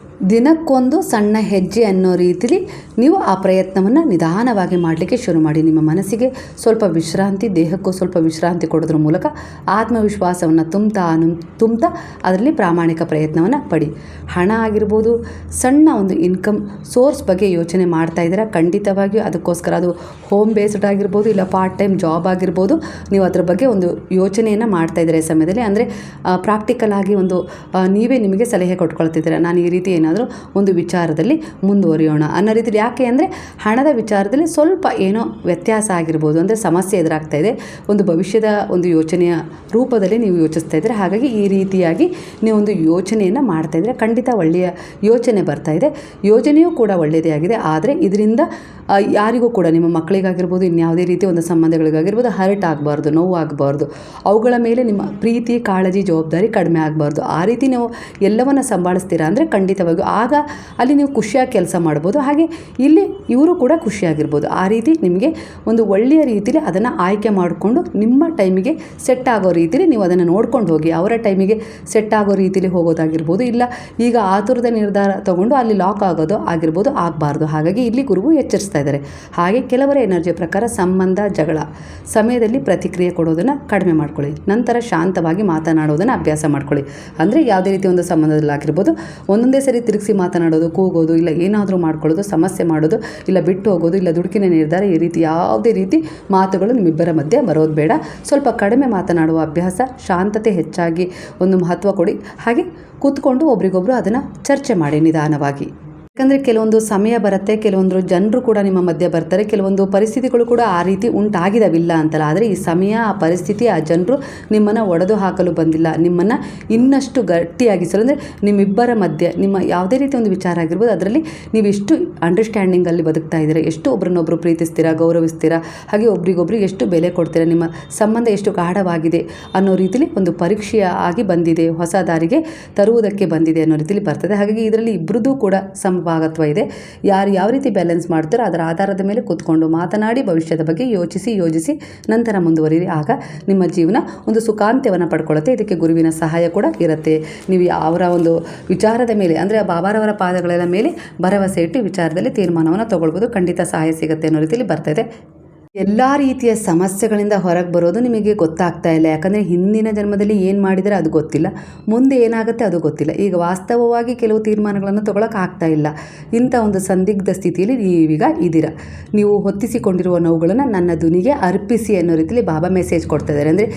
ದಿನಕ್ಕೊಂದು ಸಣ್ಣ ಹೆಜ್ಜೆ ಅನ್ನೋ ರೀತಿಲಿ ನೀವು ಆ ಪ್ರಯತ್ನವನ್ನು ನಿಧಾನವಾಗಿ ಮಾಡಲಿಕ್ಕೆ ಶುರು ಮಾಡಿ. ನಿಮ್ಮ ಮನಸ್ಸಿಗೆ ಸ್ವಲ್ಪ ವಿಶ್ರಾಂತಿ, ದೇಹಕ್ಕೂ ಸ್ವಲ್ಪ ವಿಶ್ರಾಂತಿ ಕೊಡೋದ್ರ ಮೂಲಕ ಆತ್ಮವಿಶ್ವಾಸವನ್ನು ತುಂಬ್ತಾ ಅದರಲ್ಲಿ ಪ್ರಾಮಾಣಿಕ ಪ್ರಯತ್ನವನ್ನು ಪಡಿ. ಹಣ ಆಗಿರ್ಬೋದು, ಸಣ್ಣ ಒಂದು ಇನ್ಕಮ್ ಸೋರ್ಸ್ ಬಗ್ಗೆ ಯೋಚನೆ ಮಾಡ್ತಾ ಇದ್ದೀರಾ. ಖಂಡಿತವಾಗಿಯೂ ಅದಕ್ಕೋಸ್ಕರ ಅದು ಹೋಮ್ ಬೇಸ್ಡ್ ಆಗಿರ್ಬೋದು, ಇಲ್ಲ ಪಾರ್ಟ್ ಟೈಮ್ ಜಾಬ್ ಆಗಿರ್ಬೋದು, ನೀವು ಅದ್ರ ಬಗ್ಗೆ ಒಂದು ಯೋಚನೆಯನ್ನು ಮಾಡ್ತಾ ಇದ್ದೀರಾ ಈ ಸಮಯದಲ್ಲಿ. ಅಂದರೆ ಪ್ರಾಕ್ಟಿಕಲ್ ಆಗಿ ಒಂದು ನೀವೇ ನಿಮಗೆ ಸಲಹೆ ಕೊಟ್ಕೊಳ್ತಿದ್ದೀರಾ, ನಾನು ಈ ರೀತಿ ಏನಾದರೂ ಒಂದು ವಿಚಾರದಲ್ಲಿ ಮುಂದುವರಿಯೋಣ ಅನ್ನೋ ರೀತಿಯಲ್ಲಿ. ಯಾಕೆ ಅಂದರೆ ಹಣದ ವಿಚಾರದಲ್ಲಿ ಸ್ವಲ್ಪ ಏನೋ ವ್ಯತ್ಯಾಸ ಆಗಿರ್ಬೋದು, ಅಂದರೆ ಸಮಸ್ಯೆ ಎದುರಾಗ್ತಾ ಇದೆ. ಒಂದು ಭವಿಷ್ಯದ ಒಂದು ಯೋಚನೆಯ ರೂಪದಲ್ಲಿ ನೀವು ಯೋಚಿಸ್ತಾ ಇದ್ದೀರಾ. ಹಾಗಾಗಿ ಈ ರೀತಿಯಾಗಿ ನೀವು ಒಂದು ಯೋಚನೆಯನ್ನು ಮಾಡ್ತಾ ಇದ್ದರೆ ಖಂಡಿತ ಒಳ್ಳೆಯ ಯೋಚನೆ ಬರ್ತಾ ಇದೆ. ಯೋಜನೆಯೂ ಕೂಡ ಒಳ್ಳೆಯದೇ ಆಗಿದೆ. ಆದರೆ ಇದರಿಂದ ಯಾರಿಗೂ ಕೂಡ, ನಿಮ್ಮ ಮಕ್ಕಳಿಗಾಗಿರ್ಬೋದು, ಇನ್ಯಾವುದೇ ರೀತಿಯ ಒಂದು ಸಂಬಂಧಗಳಿಗಾಗಿರ್ಬೋದು ಹರ್ಟ್ ಆಗಬಾರ್ದು, ನೋವಾಗಬಾರ್ದು. ಅವುಗಳ ಮೇಲೆ ನಿಮ್ಮ ಪ್ರೀತಿ, ಕಾಳಜಿ, ಜವಾಬ್ದಾರಿ ಕಡಿಮೆ ಆಗಬಾರ್ದು. ಆ ರೀತಿ ನೀವು ಎಲ್ಲವನ್ನು ಸಂಭಾಳಿಸ್ತೀರಾ ಅಂದರೆ ಖಂಡಿತವಾಗಿಯೂ ಆಗ ಅಲ್ಲಿ ನೀವು ಖುಷಿಯಾಗಿ ಕೆಲಸ ಮಾಡ್ಬೋದು. ಹಾಗೆ ಇಲ್ಲಿ ಇವರು ಕೂಡ ಖುಷಿಯಾಗಿರ್ಬೋದು. ಆ ರೀತಿ ನಿಮಗೆ ಒಂದು ಒಳ್ಳೆಯ ರೀತಿಯಲ್ಲಿ ಅದನ್ನು ಆಯ್ಕೆ ಮಾಡಿಕೊಂಡು ನಿಮ್ಮ ಟೈಮಿಗೆ ಸೆಟ್ ಆಗೋ ರೀತಿಯಲ್ಲಿ ನೀವು ಅದನ್ನು ನೋಡ್ಕೊಂಡು ಹೋಗಿ. ಅವರ ಟೈಮಿಗೆ ಸೆಟ್ ಆಗೋ ರೀತಿಯಲ್ಲಿ ಹೋಗೋದಾಗಿರ್ಬೋದು, ಇಲ್ಲ ಈಗ ಆತುರದ ನಿರ್ಧಾರ ತಗೊಂಡು ಅಲ್ಲಿ ಲಾಕ್ ಆಗೋದು ಆಗಿರ್ಬೋದು, ಆಗಬಾರ್ದು. ಹಾಗಾಗಿ ಇಲ್ಲಿ ಗುರುವು ಎಚ್ಚರಿಸ್ತಾ ಇದ್ದಾರೆ. ಹಾಗೆ ಕೆಲವರ ಎನರ್ಜಿಯ ಪ್ರಕಾರ ಸಂಬಂಧ, ಜಗಳ ಸಮಯದಲ್ಲಿ ಪ್ರತಿಕ್ರಿಯೆ ಕೊಡೋದನ್ನು ಕಡಿಮೆ ಮಾಡ್ಕೊಳ್ಳಿ. ನಂತರ ಶಾಂತವಾಗಿ ಮಾತನಾಡೋದನ್ನು ಅಭ್ಯಾಸ ಮಾಡ್ಕೊಳ್ಳಿ. ಅಂದರೆ ಯಾವುದೇ ರೀತಿ ಒಂದು ಸಂಬಂಧದಲ್ಲಾಗಿರ್ಬೋದು, ಒಂದೊಂದೇ ಸರಿ ತಿರುಗಿಸಿ ಮಾತನಾಡೋದು, ಕೂಗೋದು, ಇಲ್ಲ ಏನಾದರೂ ಮಾಡ್ಕೊಳ್ಳೋದು, ಸಮಸ್ಯೆ ಮಾಡೋದು, ಇಲ್ಲ ಬಿಟ್ಟು ಹೋಗೋದು, ಇಲ್ಲ ದುಡುಕಿನ ನಿರ್ಧಾರ, ಈ ರೀತಿ ಯಾವುದೇ ರೀತಿ ಮಾತುಗಳು ನಿಮ್ಮಿಬ್ಬರ ಮಧ್ಯೆ ಬರೋದು ಬೇಡ. ಸ್ವಲ್ಪ ಕಡಿಮೆ ಮಾತನಾಡುವ ಅಭ್ಯಾಸ, ಶಾಂತತೆ ಹೆಚ್ಚಾಗಿ ಒಂದು ಮಹತ್ವ ಕೊಡಿ. ಹಾಗೆ ಕೂತ್ಕೊಂಡು ಒಬ್ರಿಗೊಬ್ರು ಅದನ್ನು ಚರ್ಚೆ ಮಾಡಿ ನಿಧಾನವಾಗಿ. ಯಾಕಂದರೆ ಕೆಲವೊಂದು ಸಮಯ ಬರುತ್ತೆ, ಕೆಲವೊಂದು ಜನರು ಕೂಡ ನಿಮ್ಮ ಮಧ್ಯೆ ಬರ್ತಾರೆ, ಕೆಲವೊಂದು ಪರಿಸ್ಥಿತಿಗಳು ಕೂಡ ಆ ರೀತಿ ಉಂಟಾಗಿದಾವಿಲ್ಲ ಅಂತಲ್ಲ. ಆದರೆ ಈ ಸಮಯ, ಆ ಪರಿಸ್ಥಿತಿ, ಆ ಜನರು ನಿಮ್ಮನ್ನು ಒಡೆದು ಹಾಕಲು ಬಂದಿಲ್ಲ, ನಿಮ್ಮನ್ನು ಇನ್ನಷ್ಟು ಗಟ್ಟಿಯಾಗಿಸಲು. ಅಂದರೆ ನಿಮ್ಮಿಬ್ಬರ ಮಧ್ಯೆ ನಿಮ್ಮ ಯಾವುದೇ ರೀತಿ ಒಂದು ವಿಚಾರ ಆಗಿರ್ಬೋದು, ಅದರಲ್ಲಿ ನೀವು ಎಷ್ಟು ಅಂಡರ್ಸ್ಟ್ಯಾಂಡಿಂಗಲ್ಲಿ ಬದುಕ್ತಾ ಇದ್ದೀರಾ, ಎಷ್ಟು ಒಬ್ರನ್ನೊಬ್ಬರು ಪ್ರೀತಿಸ್ತೀರಾ, ಗೌರವಿಸ್ತೀರಾ, ಹಾಗೆ ಒಬ್ರಿಗೊಬ್ರು ಎಷ್ಟು ಬೆಲೆ ಕೊಡ್ತೀರಾ, ನಿಮ್ಮ ಸಂಬಂಧ ಎಷ್ಟು ಗಾಢವಾಗಿದೆ ಅನ್ನೋ ರೀತಿಲಿ ಒಂದು ಪರೀಕ್ಷೆಯ ಆಗಿ ಬಂದಿದೆ, ಹೊಸ ದಾರಿಗೆ ತರುವುದಕ್ಕೆ ಬಂದಿದೆ ಅನ್ನೋ ರೀತಿಲಿ ಬರ್ತದೆ. ಹಾಗಾಗಿ ಇದರಲ್ಲಿ ಇಬ್ಬರದ್ದು ಕೂಡ ಭಾಗತ್ವ ಇದೆ. ಯಾರು ಯಾವ ರೀತಿ ಬ್ಯಾಲೆನ್ಸ್ ಮಾಡ್ತಾರೋ ಅದರ ಆಧಾರದ ಮೇಲೆ ಕೂತ್ಕೊಂಡು ಮಾತನಾಡಿ ಭವಿಷ್ಯದ ಬಗ್ಗೆ ಯೋಜಿಸಿ ನಂತರ ಮುಂದುವರಿರಿ. ಆಗ ನಿಮ್ಮ ಜೀವನ ಒಂದು ಸುಖಾಂತ್ಯವನ್ನು ಪಡ್ಕೊಳ್ಳುತ್ತೆ. ಇದಕ್ಕೆ ಗುರುವಿನ ಸಹಾಯ ಕೂಡ ಇರುತ್ತೆ. ನೀವು ಅವರ ಒಂದು ವಿಚಾರದ ಮೇಲೆ, ಅಂದರೆ ಬಾಬಾರವರ ಪಾದಗಳ ಮೇಲೆ ಭರವಸೆ ಇಟ್ಟು ವಿಚಾರದಲ್ಲಿ ತೀರ್ಮಾನವನ್ನು ತಗೊಳ್ಬೋದು. ಖಂಡಿತ ಸಹಾಯ ಸಿಗುತ್ತೆ ಅನ್ನೋ ರೀತಿಯಲ್ಲಿ ಬರ್ತಾಯಿದೆ. ಎಲ್ಲ ರೀತಿಯ ಸಮಸ್ಯೆಗಳಿಂದ ಹೊರಗೆ ಬರೋದು ನಿಮಗೆ ಗೊತ್ತಾಗ್ತಾ ಇಲ್ಲ. ಯಾಕಂದರೆ ಹಿಂದಿನ ಜನ್ಮದಲ್ಲಿ ಏನು ಮಾಡಿದರೆ ಅದು ಗೊತ್ತಿಲ್ಲ, ಮುಂದೆ ಏನಾಗುತ್ತೆ ಅದು ಗೊತ್ತಿಲ್ಲ. ಈಗ ವಾಸ್ತವವಾಗಿ ಕೆಲವು ತೀರ್ಮಾನಗಳನ್ನು ತೊಗೊಳಕ್ಕೆ ಆಗ್ತಾ ಇಲ್ಲ. ಇಂಥ ಒಂದು ಸಂದಿಗ್ಧ ಸ್ಥಿತಿಯಲ್ಲಿ ನೀವೀಗ ಇದ್ದೀರಾ. ನೀವು ಹೊತ್ತಿಸಿಕೊಂಡಿರುವ ನೋವುಗಳನ್ನು ನನ್ನ ಧ್ವನಿಗೆ ಅರ್ಪಿಸಿ ಅನ್ನೋ ರೀತಿಯಲ್ಲಿ ಬಾಬಾ ಮೆಸೇಜ್ ಕೊಡ್ತಾ ಇದ್ದಾರೆ. ಅಂದರೆ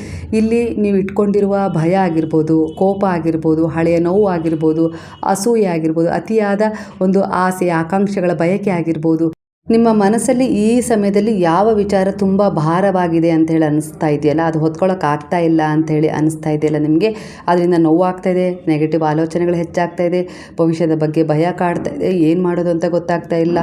ಇಲ್ಲಿ ನೀವು ಇಟ್ಕೊಂಡಿರುವ ಭಯ ಆಗಿರ್ಬೋದು, ಕೋಪ ಆಗಿರ್ಬೋದು, ಹಳೆಯ ನೋವು ಆಗಿರ್ಬೋದು, ಅಸೂಯೆ ಆಗಿರ್ಬೋದು, ಅತಿಯಾದ ಒಂದು ಆಸೆ ಆಕಾಂಕ್ಷೆಗಳ ಬಯಕೆ ಆಗಿರ್ಬೋದು, ನಿಮ್ಮ ಮನಸ್ಸಲ್ಲಿ ಈ ಸಮಯದಲ್ಲಿ ಯಾವ ವಿಚಾರ ತುಂಬ ಭಾರವಾಗಿದೆ ಅಂತ ಹೇಳಿ ಅನಿಸ್ತಾ ಇದೆಯಲ್ಲ, ಅದು ಹೊತ್ಕೊಳ್ಳೋಕೆ ಆಗ್ತಾ ಇಲ್ಲ ಅಂಥೇಳಿ ಅನಿಸ್ತಾ ಇದೆಯಲ್ಲ ನಿಮಗೆ, ಅದರಿಂದ ನೋವಾಗ್ತಾ ಇದೆ, ನೆಗೆಟಿವ್ ಆಲೋಚನೆಗಳು ಹೆಚ್ಚಾಗ್ತಾ ಇದೆ, ಭವಿಷ್ಯದ ಬಗ್ಗೆ ಭಯ ಕಾಡ್ತಾ ಇದೆ, ಏನು ಮಾಡೋದು ಅಂತ ಗೊತ್ತಾಗ್ತಾ ಇಲ್ಲ,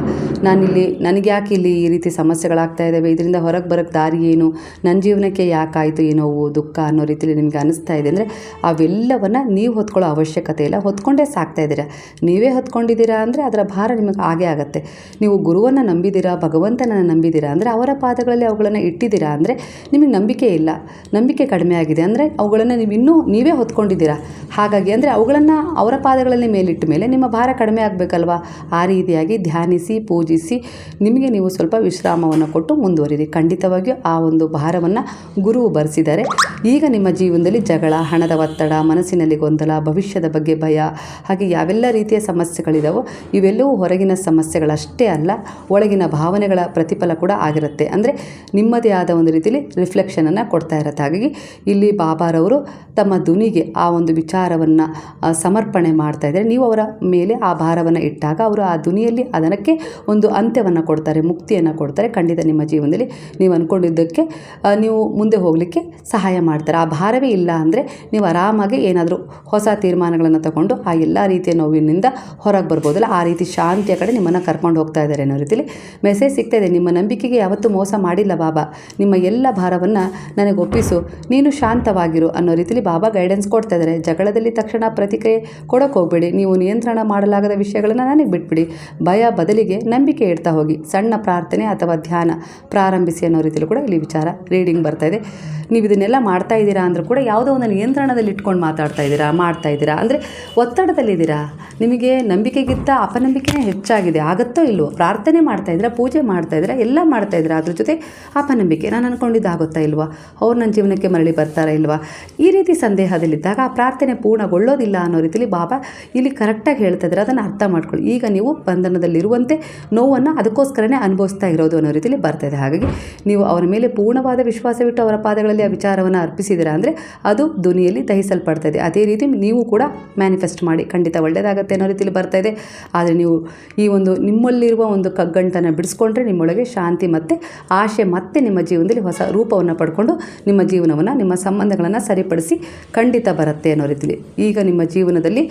ನನಗೆ ಯಾಕೆ ಇಲ್ಲಿ ಈ ರೀತಿ ಸಮಸ್ಯೆಗಳಾಗ್ತಾ ಇದ್ದಾವೆ, ಇದರಿಂದ ಹೊರಗೆ ಬರೋಕ್ಕೆ ದಾರಿ ಏನು, ನನ್ನ ಜೀವನಕ್ಕೆ ಯಾಕಾಯಿತು ಈ ನೋವು ದುಃಖ ಅನ್ನೋ ರೀತಿಯಲ್ಲಿ ನಿಮಗೆ ಅನಿಸ್ತಾ ಇದೆ ಅಂದರೆ ಅವೆಲ್ಲವನ್ನು ನೀವು ಹೊತ್ಕೊಳ್ಳೋ ಅವಶ್ಯಕತೆ ಇಲ್ಲ. ಹೊತ್ಕೊಂಡೇ ಸಾಕ್ತಾ ಇದ್ದೀರಾ. ನೀವೇ ಹೊತ್ಕೊಂಡಿದ್ದೀರಾ ಅಂದರೆ ಅದರ ಭಾರ ನಿಮಗೆ ಆಗೇ ಆಗುತ್ತೆ. ನೀವು ಗುರುವನ್ನು ನಂಬಿದ್ದೀರಾ, ಭಗವಂತನನ್ನು ನಂಬಿದ್ದೀರಾ ಅಂದರೆ ಅವರ ಪಾದಗಳಲ್ಲಿ ಅವುಗಳನ್ನು ಇಟ್ಟಿದ್ದೀರಾ ಅಂದರೆ ನಿಮಗೆ ನಂಬಿಕೆ ಇಲ್ಲ, ನಂಬಿಕೆ ಕಡಿಮೆ ಆಗಿದೆ ಅಂದರೆ ಅವುಗಳನ್ನು ನೀವೇ ಹೊತ್ಕೊಂಡಿದ್ದೀರಾ. ಹಾಗಾಗಿ ಅಂದರೆ ಅವುಗಳನ್ನು ಅವರ ಪಾದಗಳಲ್ಲಿ ಮೇಲಿಟ್ಟ ಮೇಲೆ ನಿಮ್ಮ ಭಾರ ಕಡಿಮೆ ಆಗಬೇಕಲ್ವಾ. ಆ ರೀತಿಯಾಗಿ ಧ್ಯಾನಿಸಿ, ಪೂಜಿಸಿ, ನಿಮಗೆ ನೀವು ಸ್ವಲ್ಪ ವಿಶ್ರಾಮವನ್ನು ಕೊಟ್ಟು ಮುಂದುವರಿರಿ. ಖಂಡಿತವಾಗಿಯೂ ಆ ಒಂದು ಭಾರವನ್ನು ಗುರುವು ಭರಿಸಿದ್ದಾರೆ. ಈಗ ನಿಮ್ಮ ಜೀವನದಲ್ಲಿ ಜಗಳ, ಹಣದ ಒತ್ತಡ, ಮನಸ್ಸಿನಲ್ಲಿ ಗೊಂದಲ, ಭವಿಷ್ಯದ ಬಗ್ಗೆ ಭಯ, ಹಾಗೆ ಯಾವೆಲ್ಲ ರೀತಿಯ ಸಮಸ್ಯೆಗಳಿದಾವೋ ಇವೆಲ್ಲವೂ ಹೊರಗಿನ ಸಮಸ್ಯೆಗಳಷ್ಟೇ ಅಲ್ಲ, ಒಳಗಿನ ಭಾವನೆಗಳ ಪ್ರತಿಫಲ ಕೂಡ ಆಗಿರುತ್ತೆ. ಅಂದರೆ ನಿಮ್ಮದೇ ಆದ ಒಂದು ರೀತಿಯಲ್ಲಿ ರಿಫ್ಲೆಕ್ಷನನ್ನು ಕೊಡ್ತಾ ಇರುತ್ತೆ. ಹಾಗಾಗಿ ಇಲ್ಲಿ ಬಾಬಾರವರು ತಮ್ಮ ಧ್ವನಿಗೆ ಆ ಒಂದು ವಿಚಾರವನ್ನು ಸಮರ್ಪಣೆ ಮಾಡ್ತಾ ಇದ್ದಾರೆ. ನೀವು ಅವರ ಮೇಲೆ ಆ ಭಾರವನ್ನು ಇಟ್ಟಾಗ ಅವರು ಆ ಧ್ವನಿಯಲ್ಲಿ ಅದಕ್ಕೆ ಒಂದು ಅಂತ್ಯವನ್ನು ಕೊಡ್ತಾರೆ, ಮುಕ್ತಿಯನ್ನು ಕೊಡ್ತಾರೆ. ಖಂಡಿತ ನಿಮ್ಮ ಜೀವನದಲ್ಲಿ ನೀವು ಅಂದ್ಕೊಂಡಿದ್ದಕ್ಕೆ ನೀವು ಮುಂದೆ ಹೋಗಲಿಕ್ಕೆ ಸಹಾಯ ಮಾಡ್ತಾರೆ. ಆ ಭಾರವೇ ಇಲ್ಲ ಅಂದರೆ ನೀವು ಆರಾಮಾಗಿ ಏನಾದರೂ ಹೊಸ ತೀರ್ಮಾನಗಳನ್ನು ತಗೊಂಡು ಆ ಎಲ್ಲ ರೀತಿಯ ನೋವಿನಿಂದ ಹೊರಗೆ ಬರ್ಬೋದಲ್ಲ, ಆ ರೀತಿ ಶಾಂತಿಯ ಕಡೆ ನಿಮ್ಮನ್ನು ಕರ್ಕೊಂಡು ಹೋಗ್ತಾ ಇದ್ದಾರೆ ಅನ್ನೋ ರೀತಿಯಲ್ಲಿ ಮೆಸೇಜ್ ಸಿಗ್ತಾ ಇದೆ. ನಿಮ್ಮ ನಂಬಿಕೆಗೆ ಯಾವತ್ತೂ ಮೋಸ ಮಾಡಿಲ್ಲ ಬಾಬಾ, ನಿಮ್ಮ ಎಲ್ಲ ಭಾರವನ್ನು ನನಗೆ ಒಪ್ಪಿಸು, ನೀನು ಶಾಂತವಾಗಿರು ಅನ್ನೋ ರೀತಿಯಲ್ಲಿ ಬಾಬಾ ಗೈಡೆನ್ಸ್ ಕೊಡ್ತಾ ಇದ್ದಾರೆ. ಜಗಳದಲ್ಲಿ ತಕ್ಷಣ ಪ್ರತಿಕ್ರಿಯೆ ಕೊಡೋಕೆ ಹೋಗಬೇಡಿ, ನೀವು ನಿಯಂತ್ರಣ ಮಾಡಲಾಗದ ವಿಷಯಗಳನ್ನು ನನಗೆ ಬಿಟ್ಬಿಡಿ, ಭಯ ಬದಲಿಗೆ ನಂಬಿಕೆ ಇಡ್ತಾ ಹೋಗಿ, ಸಣ್ಣ ಪ್ರಾರ್ಥನೆ ಅಥವಾ ಧ್ಯಾನ ಪ್ರಾರಂಭಿಸಿ ಅನ್ನೋ ರೀತಿಯಲ್ಲಿ ಕೂಡ ಇಲ್ಲಿ ವಿಚಾರ ರೀಡಿಂಗ್ ಬರ್ತಾ ಇದೆ. ನೀವು ಇದನ್ನೆಲ್ಲ ಮಾಡ್ತಾ ಇದ್ದೀರಾ ಅಂದರೂ ಕೂಡ ಯಾವುದೋ ಒಂದು ನಿಯಂತ್ರಣದಲ್ಲಿ ಇಟ್ಕೊಂಡು ಮಾಡ್ತಾ ಇದ್ದೀರಾ ಅಂದರೆ ಒತ್ತಡದಲ್ಲಿದ್ದೀರಾ. ನಿಮಗೆ ನಂಬಿಕೆಗಿಂತ ಅಪನಂಬಿಕೆನೇ ಹೆಚ್ಚಾಗಿದೆ. ಆಗುತ್ತೋ ಇಲ್ವೋ, ಪ್ರಾರ್ಥನೆ ಮಾಡ್ತಾಯಿದ್ದೀರಾ, ಪೂಜೆ ಮಾಡ್ತಾಯಿದ್ದೀರಾ, ಎಲ್ಲ ಮಾಡ್ತಾಯಿದ್ದೀರಾ, ಅದ್ರ ಜೊತೆ ಅಪನಂಬಿಕೆ, ನಾನು ಅಂದ್ಕೊಂಡಿದ್ದು ಆಗುತ್ತಾ ಇಲ್ವಾ, ಅವ್ರು ನನ್ನ ಜೀವನಕ್ಕೆ ಮರಳಿ ಬರ್ತಾರಾ ಇಲ್ವಾ, ಈ ರೀತಿ ಸಂದೇಹದಲ್ಲಿದ್ದಾಗ ಆ ಪ್ರಾರ್ಥನೆ ಪೂರ್ಣಗೊಳ್ಳೋದಿಲ್ಲ ಅನ್ನೋ ರೀತಿಯಲ್ಲಿ ಬಾಬಾ ಇಲ್ಲಿ ಕರೆಕ್ಟಾಗಿ ಹೇಳ್ತಾ ಇದ್ದಾರೆ. ಅದನ್ನು ಅರ್ಥ ಮಾಡ್ಕೊಳ್ಳಿ. ಈಗ ನೀವು ಬಂಧನದಲ್ಲಿರುವಂತೆ ನೋವನ್ನು ಅದಕ್ಕೋಸ್ಕರನೇ ಅನುಭವಿಸ್ತಾ ಇರೋದು ಅನ್ನೋ ರೀತಿಯಲ್ಲಿ ಬರ್ತಾಯಿದೆ. ಹಾಗಾಗಿ ನೀವು ಅವರ ಮೇಲೆ ಪೂರ್ಣವಾದ ವಿಶ್ವಾಸವಿಟ್ಟು ಅವರ ಪಾದಗಳಲ್ಲಿ ಆ ವಿಚಾರವನ್ನು ಅರ್ಪಿಸಿದ್ದೀರಾ ಅಂದರೆ ಅದು ಧ್ವನಿಯಲ್ಲಿ ದಹಿಸಲ್ಪಡ್ತಾ ಇದೆ. ಅದೇ ರೀತಿ ನೀವು ಕೂಡ ಮ್ಯಾನಿಫೆಸ್ಟ್ ಮಾಡಿ, ಖಂಡಿತ ಒಳ್ಳೆಯದಾಗತ್ತೆ ಅನ್ನೋ ರೀತಿಯಲ್ಲಿ ಬರ್ತಾ ಇದೆ. ಆದರೆ ನೀವು ಈ ಒಂದು ನಿಮ್ಮಲ್ಲಿರುವ ಒಂದು ಕಗ್ಗಂಟನ್ನು ಬಿಡಿಸ್ಕೊಂಡ್ರೆ ನಿಮ್ಮೊಳಗೆ ಶಾಂತಿ ಮತ್ತು ಆಶೆ ಮತ್ತೆ ನಿಮ್ಮ ಜೀವನದಲ್ಲಿ ಹೊಸ ರೂಪವನ್ನು ಪಡ್ಕೊಂಡು ನಿಮ್ಮ ಜೀವನವನ್ನು, ನಿಮ್ಮ ಸಂಬಂಧಗಳನ್ನು ಸರಿಪಡಿಸಿ ಖಂಡಿತ ಬರುತ್ತೆ ಅನ್ನೋ ರೀತಿಯಲ್ಲಿ. ಈಗ ನಿಮ್ಮ ಜೀವನದಲ್ಲಿ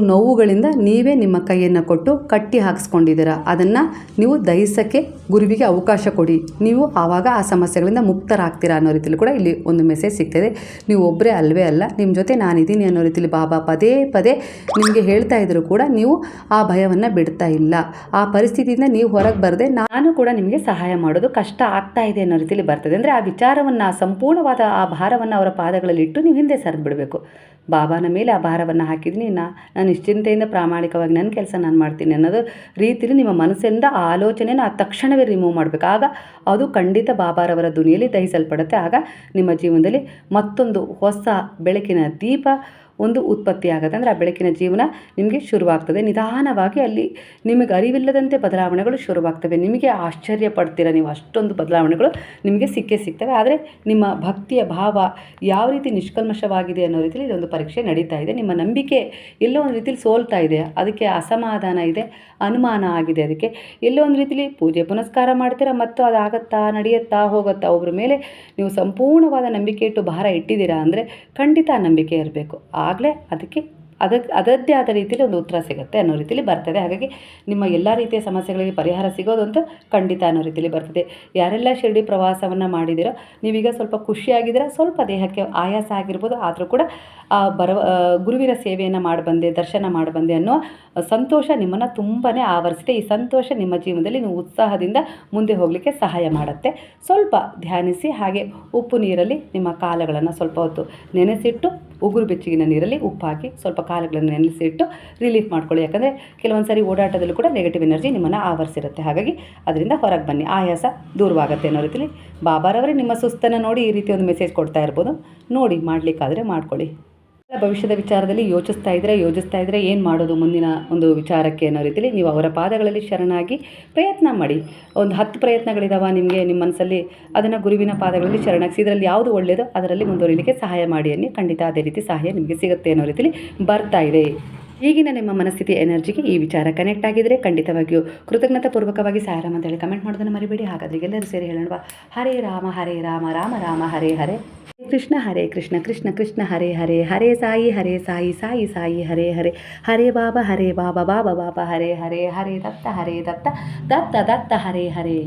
ನೋವುಗಳಿಂದ ನೀವೇ ನಿಮ್ಮ ಕೈಯನ್ನು ಕೊಟ್ಟು ಕಟ್ಟಿ ಹಾಕಿಸ್ಕೊಂಡಿದ್ದೀರಾ. ಅದನ್ನು ನೀವು ದಹಿಸೋಕ್ಕೆ ಗುರುವಿಗೆ ಅವಕಾಶ ಕೊಡಿ. ನೀವು ಆವಾಗ ಆ ಸಮಸ್ಯೆಗಳಿಂದ ಮುಕ್ತರಾಗ್ತೀರಾ ಅನ್ನೋ ರೀತಿಯಲ್ಲಿ ಕೂಡ ಇಲ್ಲಿ ಒಂದು ಮೆಸೇಜ್ ಸಿಗ್ತದೆ. ನೀವು ಒಬ್ಬರೇ ಅಲ್ವೇ ಅಲ್ಲ, ನಿಮ್ಮ ಜೊತೆ ನಾನಿದ್ದೀನಿ ಅನ್ನೋ ರೀತಿಯಲ್ಲಿ ಬಾಬಾ ಪದೇ ಪದೇ ನಿಮಗೆ ಹೇಳ್ತಾ ಇದ್ದರೂ ಕೂಡ ನೀವು ಆ ಭಯವನ್ನು ಬಿಡ್ತಾ ಇಲ್ಲ. ಆ ಪರಿಸ್ಥಿತಿಯಿಂದ ನೀವು ಹೊರಗೆ ಬರದೆ ನಾನು ಕೂಡ ನಿಮಗೆ ಸಹಾಯ ಮಾಡೋದು ಕಷ್ಟ ಆಗ್ತಾ ಇದೆ ಅನ್ನೋ ರೀತಿಯಲ್ಲಿ ಬರ್ತದೆ. ಅಂದರೆ ಆ ವಿಚಾರವನ್ನು, ಸಂಪೂರ್ಣವಾದ ಆ ಭಾರವನ್ನು ಅವರ ಪಾದಗಳಲ್ಲಿ ಇಟ್ಟು ನೀವು ಹಿಂದೆ ಸರಿದು ಬಿಡಬೇಕು. ಬಾಬಾನ ಮೇಲೆ ಆ ಭಾರವನ್ನು ಹಾಕಿದ್ದೀನಿ, ನಾನು ನಿಶ್ಚಿಂತೆಯಿಂದ ಪ್ರಾಮಾಣಿಕವಾಗಿ ನನ್ನ ಕೆಲಸ ನಾನು ಮಾಡ್ತೀನಿ ಅನ್ನೋದು ರೀತಿಯಲ್ಲಿ ನಿಮ್ಮ ಮನಸ್ಸಿಂದ ಆ ಆಲೋಚನೆಯನ್ನು ಆ ತಕ್ಷಣವೇ ರಿಮೂವ್ ಮಾಡಬೇಕು. ಆಗ ಅದು ಖಂಡಿತ ಬಾಬಾರವರ ಧ್ವನಿಯಲ್ಲಿ ದಹಿಸಲ್ಪಡುತ್ತೆ. ಆಗ ನಿಮ್ಮ ಜೀವನದಲ್ಲಿ ಮತ್ತೊಂದು ಹೊಸ ಬೆಳಕಿನ ದೀಪ ಒಂದು ಉತ್ಪತ್ತಿ ಆಗುತ್ತೆ. ಅಂದರೆ ಆ ಬೆಳಕಿನ ಜೀವನ ನಿಮಗೆ ಶುರುವಾಗ್ತದೆ. ನಿಧಾನವಾಗಿ ಅಲ್ಲಿ ನಿಮಗೆ ಅರಿವಿಲ್ಲದಂತೆ ಬದಲಾವಣೆಗಳು ಶುರುವಾಗ್ತವೆ. ನಿಮಗೆ ಆಶ್ಚರ್ಯ ಪಡ್ತೀರ ನೀವು, ಅಷ್ಟೊಂದು ಬದಲಾವಣೆಗಳು ನಿಮಗೆ ಸಿಗ್ತವೆ. ಆದರೆ ನಿಮ್ಮ ಭಕ್ತಿಯ ಭಾವ ಯಾವ ರೀತಿ ನಿಷ್ಕಲ್ಮಶವಾಗಿದೆ ಅನ್ನೋ ರೀತಿಯಲ್ಲಿ ಇದೊಂದು ಪರೀಕ್ಷೆ ನಡೀತಾ ಇದೆ. ನಿಮ್ಮ ನಂಬಿಕೆ ಎಲ್ಲೋ ಒಂದು ರೀತಿಯಲ್ಲಿ ಸೋಲ್ತಾ ಇದೆ, ಅದಕ್ಕೆ ಅಸಮಾಧಾನ ಇದೆ, ಅನುಮಾನ ಆಗಿದೆ. ಅದಕ್ಕೆ ಎಲ್ಲೋ ಒಂದು ರೀತಿಯಲ್ಲಿ ಪೂಜೆ ಪುನಸ್ಕಾರ ಮಾಡ್ತೀರಾ ಮತ್ತು ಅದಾಗತ್ತಾ, ನಡೆಯುತ್ತಾ, ಹೋಗುತ್ತಾ, ಒಬ್ಬರ ಮೇಲೆ ನೀವು ಸಂಪೂರ್ಣವಾದ ನಂಬಿಕೆ ಇಟ್ಟು ಭಾರ ಇಟ್ಟಿದ್ದೀರಾ ಅಂದರೆ ಖಂಡಿತ ಆ ನಂಬಿಕೆ ಇರಬೇಕು. ಆಗಲೇ ಅದಕ್ಕೆ ಅದರದ್ದೇ ಆದ ರೀತಿಯಲ್ಲಿ ಒಂದು ಉತ್ತರ ಸಿಗುತ್ತೆ ಅನ್ನೋ ರೀತಿಯಲ್ಲಿ ಬರ್ತದೆ. ಹಾಗಾಗಿ ನಿಮ್ಮ ಎಲ್ಲ ರೀತಿಯ ಸಮಸ್ಯೆಗಳಿಗೆ ಪರಿಹಾರ ಸಿಗೋದಂತೂ ಖಂಡಿತ ಅನ್ನೋ ರೀತಿಯಲ್ಲಿ ಬರ್ತದೆ. ಯಾರೆಲ್ಲ ಶಿರಡಿ ಪ್ರವಾಸವನ್ನು ಮಾಡಿದಿರೋ ನೀವೀಗ ಸ್ವಲ್ಪ ಖುಷಿಯಾಗಿದ್ದೀರ, ಸ್ವಲ್ಪ ದೇಹಕ್ಕೆ ಆಯಾಸ ಆಗಿರ್ಬೋದು, ಆದರೂ ಕೂಡ ಗುರುವಿನ ಸೇವೆಯನ್ನು ಮಾಡಿಬಂದೆ, ದರ್ಶನ ಮಾಡಿಬಂದೆ ಅನ್ನೋ ಸಂತೋಷ ನಿಮ್ಮನ್ನು ತುಂಬಾ ಆವರಿಸಿದೆ. ಈ ಸಂತೋಷ ನಿಮ್ಮ ಜೀವನದಲ್ಲಿ ನೀವು ಉತ್ಸಾಹದಿಂದ ಮುಂದೆ ಹೋಗಲಿಕ್ಕೆ ಸಹಾಯ ಮಾಡುತ್ತೆ. ಸ್ವಲ್ಪ ಧ್ಯಾನಿಸಿ, ಹಾಗೆ ಉಪ್ಪು ನೀರಲ್ಲಿ ನಿಮ್ಮ ಕಾಲುಗಳನ್ನು ಸ್ವಲ್ಪ ಹೊತ್ತು ನೆನೆಸಿಟ್ಟು, ಉಗುರು ಬೆಚ್ಚಗಿನ ನೀರಲ್ಲಿ ಉಪ್ಪು ಹಾಕಿ ಸ್ವಲ್ಪ ಕಾಲುಗಳನ್ನು ನೆನೆಸಿಟ್ಟು ರಿಲೀಫ್ ಮಾಡ್ಕೊಳ್ಳಿ. ಯಾಕಂದರೆ ಕೆಲವೊಂದು ಸಾರಿ ಓಡಾಟದಲ್ಲೂ ಕೂಡ ನೆಗೆಟಿವ್ ಎನರ್ಜಿ ನಿಮ್ಮನ್ನು ಆವರಿಸಿರುತ್ತೆ. ಹಾಗಾಗಿ ಅದರಿಂದ ಹೊರಗೆ ಬನ್ನಿ, ಆಯಾಸ ದೂರವಾಗುತ್ತೆ ಅನ್ನೋ ರೀತಿಯಲ್ಲಿ ಬಾಬಾರವರೇ ನಿಮ್ಮ ಸುಸ್ತನ್ನು ನೋಡಿ ಈ ರೀತಿ ಒಂದು ಮೆಸೇಜ್ ಕೊಡ್ತಾ ಇರ್ಬೋದು. ನೋಡಿ, ಮಾಡಲಿಕ್ಕಾದರೆ ಮಾಡ್ಕೊಳ್ಳಿ. ಭವಿಷ್ಯದ ವಿಚಾರದಲ್ಲಿ ಯೋಚಿಸ್ತಾ ಇದ್ದರೆ ಏನು ಮಾಡೋದು ಮುಂದಿನ ಒಂದು ವಿಚಾರಕ್ಕೆ ಅನ್ನೋ ರೀತಿಯಲ್ಲಿ ನೀವು ಅವರ ಪಾದಗಳಲ್ಲಿ ಶರಣಾಗಿ ಪ್ರಯತ್ನ ಮಾಡಿ. ಒಂದು 10 ಪ್ರಯತ್ನಗಳಿದಾವೆ ನಿಮಗೆ ನಿಮ್ಮ ಮನಸ್ಸಲ್ಲಿ, ಅದನ್ನು ಗುರುವಿನ ಪಾದಗಳಲ್ಲಿ ಶರಣಾಗಿಸಿ ಇದರಲ್ಲಿ ಯಾವುದು ಒಳ್ಳೆಯದೋ ಅದರಲ್ಲಿ ಮುಂದುವರಿಲಿಕ್ಕೆ ಸಹಾಯ ಮಾಡಿ ಅನ್ನಿ. ಖಂಡಿತ ಅದೇ ರೀತಿ ಸಹಾಯ ನಿಮಗೆ ಸಿಗುತ್ತೆ ಅನ್ನೋ ರೀತಿಯಲ್ಲಿ ಬರ್ತಾ ಇದೆ. ಈಗಿನ ನಿಮ್ಮ ಮನಸ್ಥಿತಿ ಎನರ್ಜಿಗೆ ಈ ವಿಚಾರ ಕನೆಕ್ಟ್ ಆಗಿದ್ದರೆ ಖಂಡಿತವಾಗಿಯೂ ಕೃತಜ್ಞತಾಪೂರ್ವಕವಾಗಿ ಸಾಯರಾಮ್ ಅಂತೇಳಿ ಕಮೆಂಟ್ ಮಾಡೋದನ್ನು ಮರಿಬೇಡಿ. ಹಾಗಾದರೆ ಎಲ್ಲರೂ ಸೇರಿ ಹೇಳೋಣ, ಹರೇ ರಾಮ ರಾಮ ರಾಮ ಹರೇ ಹರೇ, ಕೃಷ್ಣ ಹರೇ ಕೃಷ್ಣ ಕೃಷ್ಣ ಕೃಷ್ಣ ಹರೇ ಹರೇ, ಹರೇ ಸಾಯಿ ಸಾಯಿ ಸಾಯಿ ಹರೇ ಹರೇ, ಹರೇ ಬಾಬಾ ಬಾಬಾ ಬಾಬಾ ಹರೇ ಹರೇ, ಹರೇ ದತ್ತ ದತ್ತ ದತ್ತ ಹರೇ ಹರೇ.